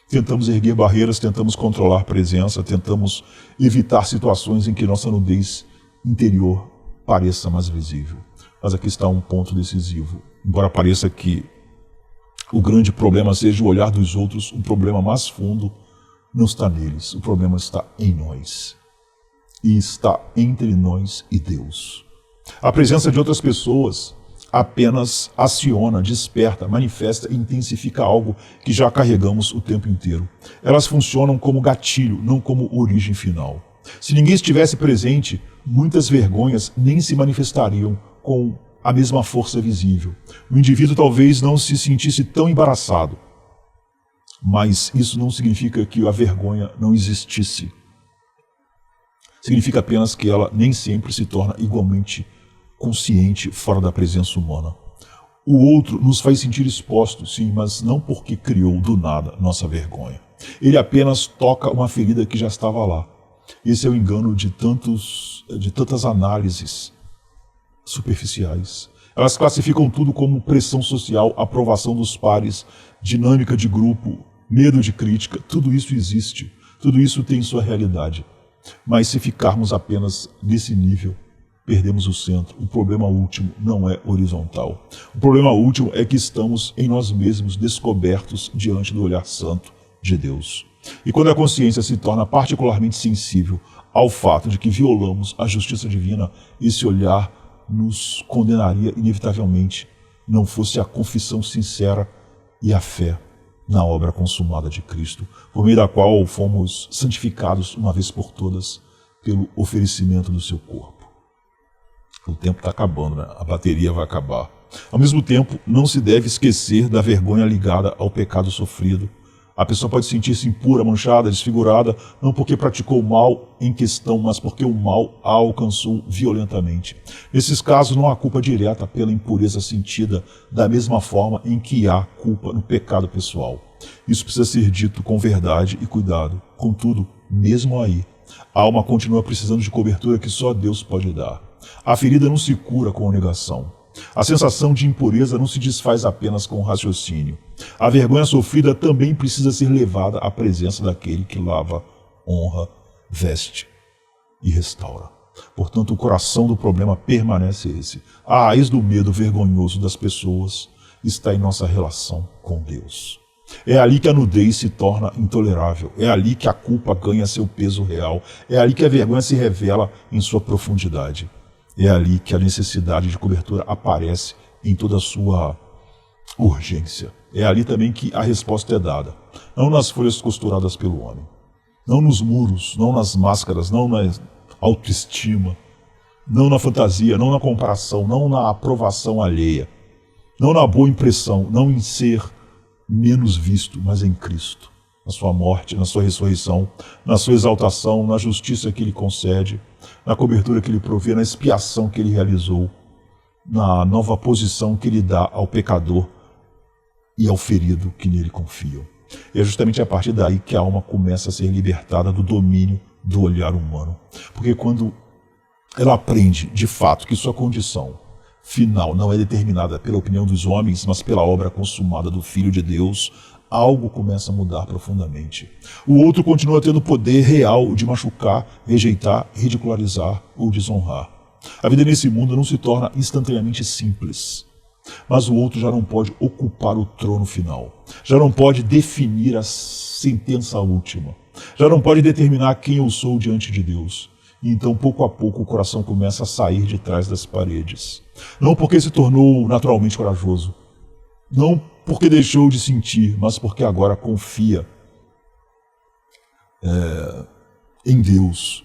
[SPEAKER 1] Tentamos erguer barreiras, tentamos controlar presença, tentamos evitar situações em que nossa nudez interior pareça mais visível. Mas aqui está um ponto decisivo. Embora pareça que o grande problema seja o olhar dos outros, o problema mais fundo não está neles. O problema está em nós. E está entre nós e Deus. A presença de outras pessoas apenas aciona, desperta, manifesta e intensifica algo que já carregamos o tempo inteiro. Elas funcionam como gatilho, não como origem final. Se ninguém estivesse presente, muitas vergonhas nem se manifestariam com a mesma força visível. O indivíduo talvez não se sentisse tão embaraçado, mas isso não significa que a vergonha não existisse. Significa apenas que ela nem sempre se torna igualmente consciente fora da presença humana. O outro nos faz sentir expostos, sim, mas não porque criou do nada nossa vergonha. Ele apenas toca uma ferida que já estava lá. Esse é o engano de tantas análises superficiais. Elas classificam tudo como pressão social, aprovação dos pares, dinâmica de grupo, medo de crítica. Tudo isso existe, tudo isso tem sua realidade. Mas se ficarmos apenas nesse nível, perdemos o centro. O problema último não é horizontal. O problema último é que estamos em nós mesmos descobertos diante do olhar santo de Deus. E quando a consciência se torna particularmente sensível ao fato de que violamos a justiça divina, esse olhar nos condenaria inevitavelmente, não fosse a confissão sincera e a fé na obra consumada de Cristo, por meio da qual fomos santificados uma vez por todas pelo oferecimento do seu corpo. O tempo está acabando, né? A bateria vai acabar. Ao mesmo tempo, não se deve esquecer da vergonha ligada ao pecado sofrido. A pessoa pode sentir-se impura, manchada, desfigurada, não porque praticou o mal em questão, mas porque o mal a alcançou violentamente. Nesses casos, não há culpa direta pela impureza sentida, da mesma forma em que há culpa no pecado pessoal. Isso precisa ser dito com verdade e cuidado. Contudo, mesmo aí, a alma continua precisando de cobertura que só Deus pode dar. A ferida não se cura com a negação. A sensação de impureza não se desfaz apenas com o raciocínio. A vergonha sofrida também precisa ser levada à presença daquele que lava, honra, veste e restaura. Portanto, o coração do problema permanece esse. A raiz do medo vergonhoso das pessoas está em nossa relação com Deus. É ali que a nudez se torna intolerável. É ali que a culpa ganha seu peso real. É ali que a vergonha se revela em sua profundidade. É ali que a necessidade de cobertura aparece em toda a sua urgência. É ali também que a resposta é dada. Não nas folhas costuradas pelo homem. Não nos muros, não nas máscaras, não na autoestima, não na fantasia, não na comparação, não na aprovação alheia, não na boa impressão, não em ser menos visto, mas em Cristo, na sua morte, na sua ressurreição, na sua exaltação, na justiça que Ele concede, na cobertura que Ele provê, na expiação que Ele realizou, na nova posição que Ele dá ao pecador e ao ferido que nele confiam. E é justamente a partir daí que a alma começa a ser libertada do domínio do olhar humano. Porque quando ela aprende, de fato, que sua condição final não é determinada pela opinião dos homens, mas pela obra consumada do Filho de Deus, algo começa a mudar profundamente. O outro continua tendo o poder real de machucar, rejeitar, ridicularizar ou desonrar. A vida nesse mundo não se torna instantaneamente simples. Mas o outro já não pode ocupar o trono final. Já não pode definir a sentença última. Já não pode determinar quem eu sou diante de Deus. E então, pouco a pouco, o coração começa a sair de trás das paredes. Não porque se tornou naturalmente corajoso. Não porque deixou de sentir, mas porque agora confia em Deus.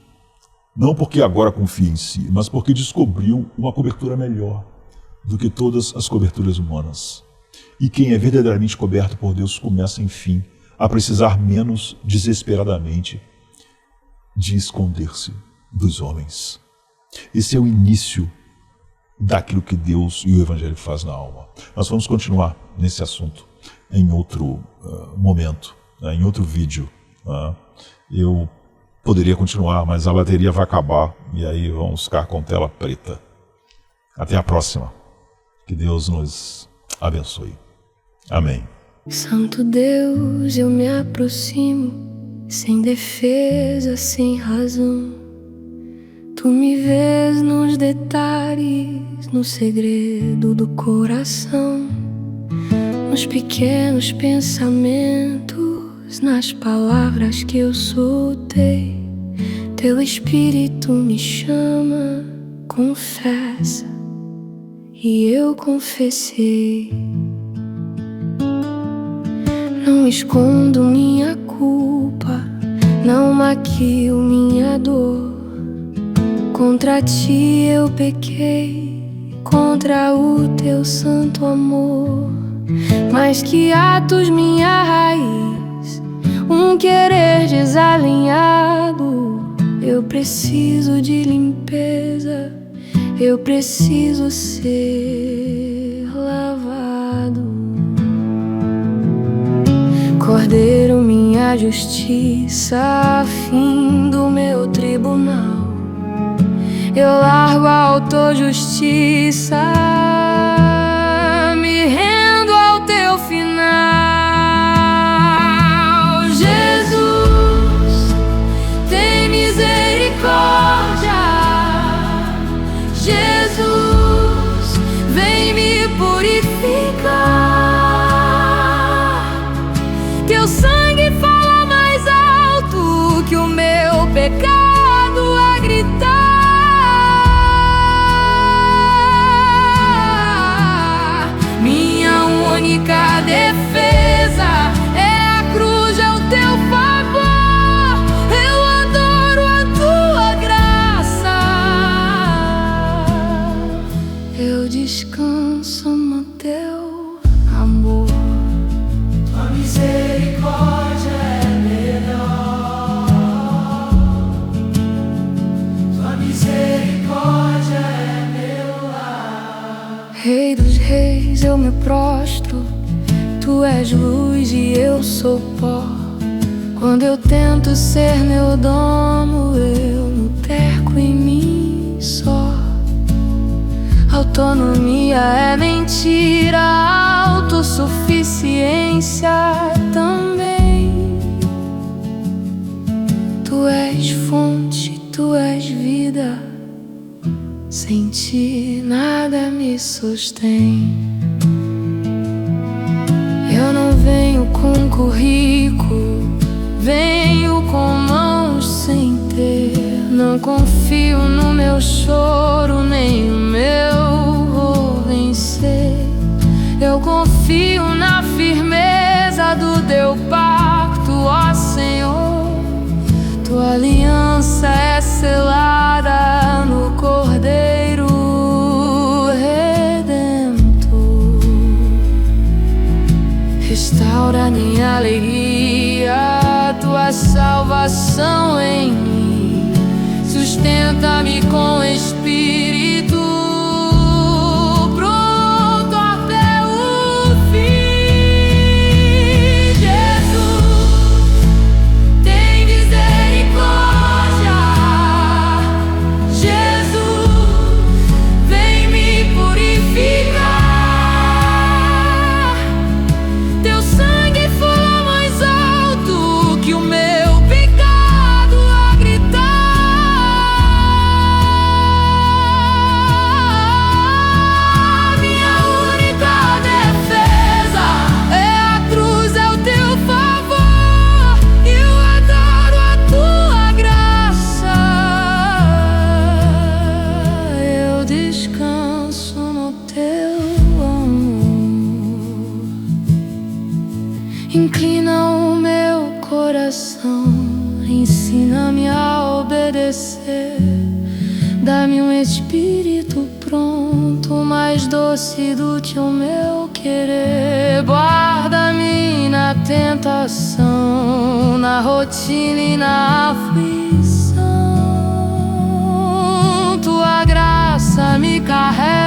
[SPEAKER 1] Não porque agora confia em si, mas porque descobriu uma cobertura melhor do que todas as coberturas humanas. E quem é verdadeiramente coberto por Deus começa, enfim, a precisar menos desesperadamente de esconder-se dos homens. Esse é o início daquilo que Deus e o Evangelho faz na alma. Nós vamos continuar nesse assunto em outro momento, em outro vídeo. Eu poderia continuar, mas a bateria vai acabar e aí vamos ficar com tela preta. Até a próxima. Que Deus nos abençoe. Amém.
[SPEAKER 2] Santo Deus, eu me aproximo, sem defesa, sem razão. Tu me vês nos detalhes, no segredo do coração, nos pequenos pensamentos, nas palavras que eu soltei. Teu Espírito me chama, confessa. E eu confessei. Não escondo minha culpa, não maquio minha dor. Contra ti eu pequei, contra o teu santo amor. Mas que atos minha raiz, um querer desalinhado. Eu preciso de limpeza, eu preciso ser lavado. Cordeiro, minha justiça, fim do meu tribunal. Eu largo a autojustiça, me rendo ao teu final. Jesus, tem misericórdia. Jesus, vem me purificar. Teu sangue fala mais alto que o meu pecado a gritar. Minha única defesa é a cruz, é o teu favor. Eu adoro a tua graça. Eu descanso no teu amor. Tua misericórdia é melhor. Tua misericórdia é meu lar. Rei dos reis, eu me prostro. Tu és luz e eu sou pó. Quando eu tento ser meu dono, eu no terco em mim só. Autonomia é mentira, autossuficiência também. Tu és fonte, tu és vida, sem ti nada me sustém. Venho com currículo, venho com mãos sem ter. Não confio no meu choro, nem o meu vou vencer. Eu confio na firmeza do teu pacto, ó Senhor. Tua aliança é selada no Cordeiro Redentor. Restaura minha alegria, tua salvação em mim. Sustenta-me com espírito pronto até o fim. Jesus, tem misericórdia. Jesus, vem me purificar. Teu sangue foi mais alto que o meu pecado a gritar. Minha única defesa é a cruz, é o teu favor. Eu adoro a tua graça. Eu descanso no teu amor. Inclina o meu coração, ensina-me a obedecer. Dá-me um espírito pronto, mais doce do que o meu querer. Guarda-me na tentação, na rotina e na aflição. Tua graça me carrega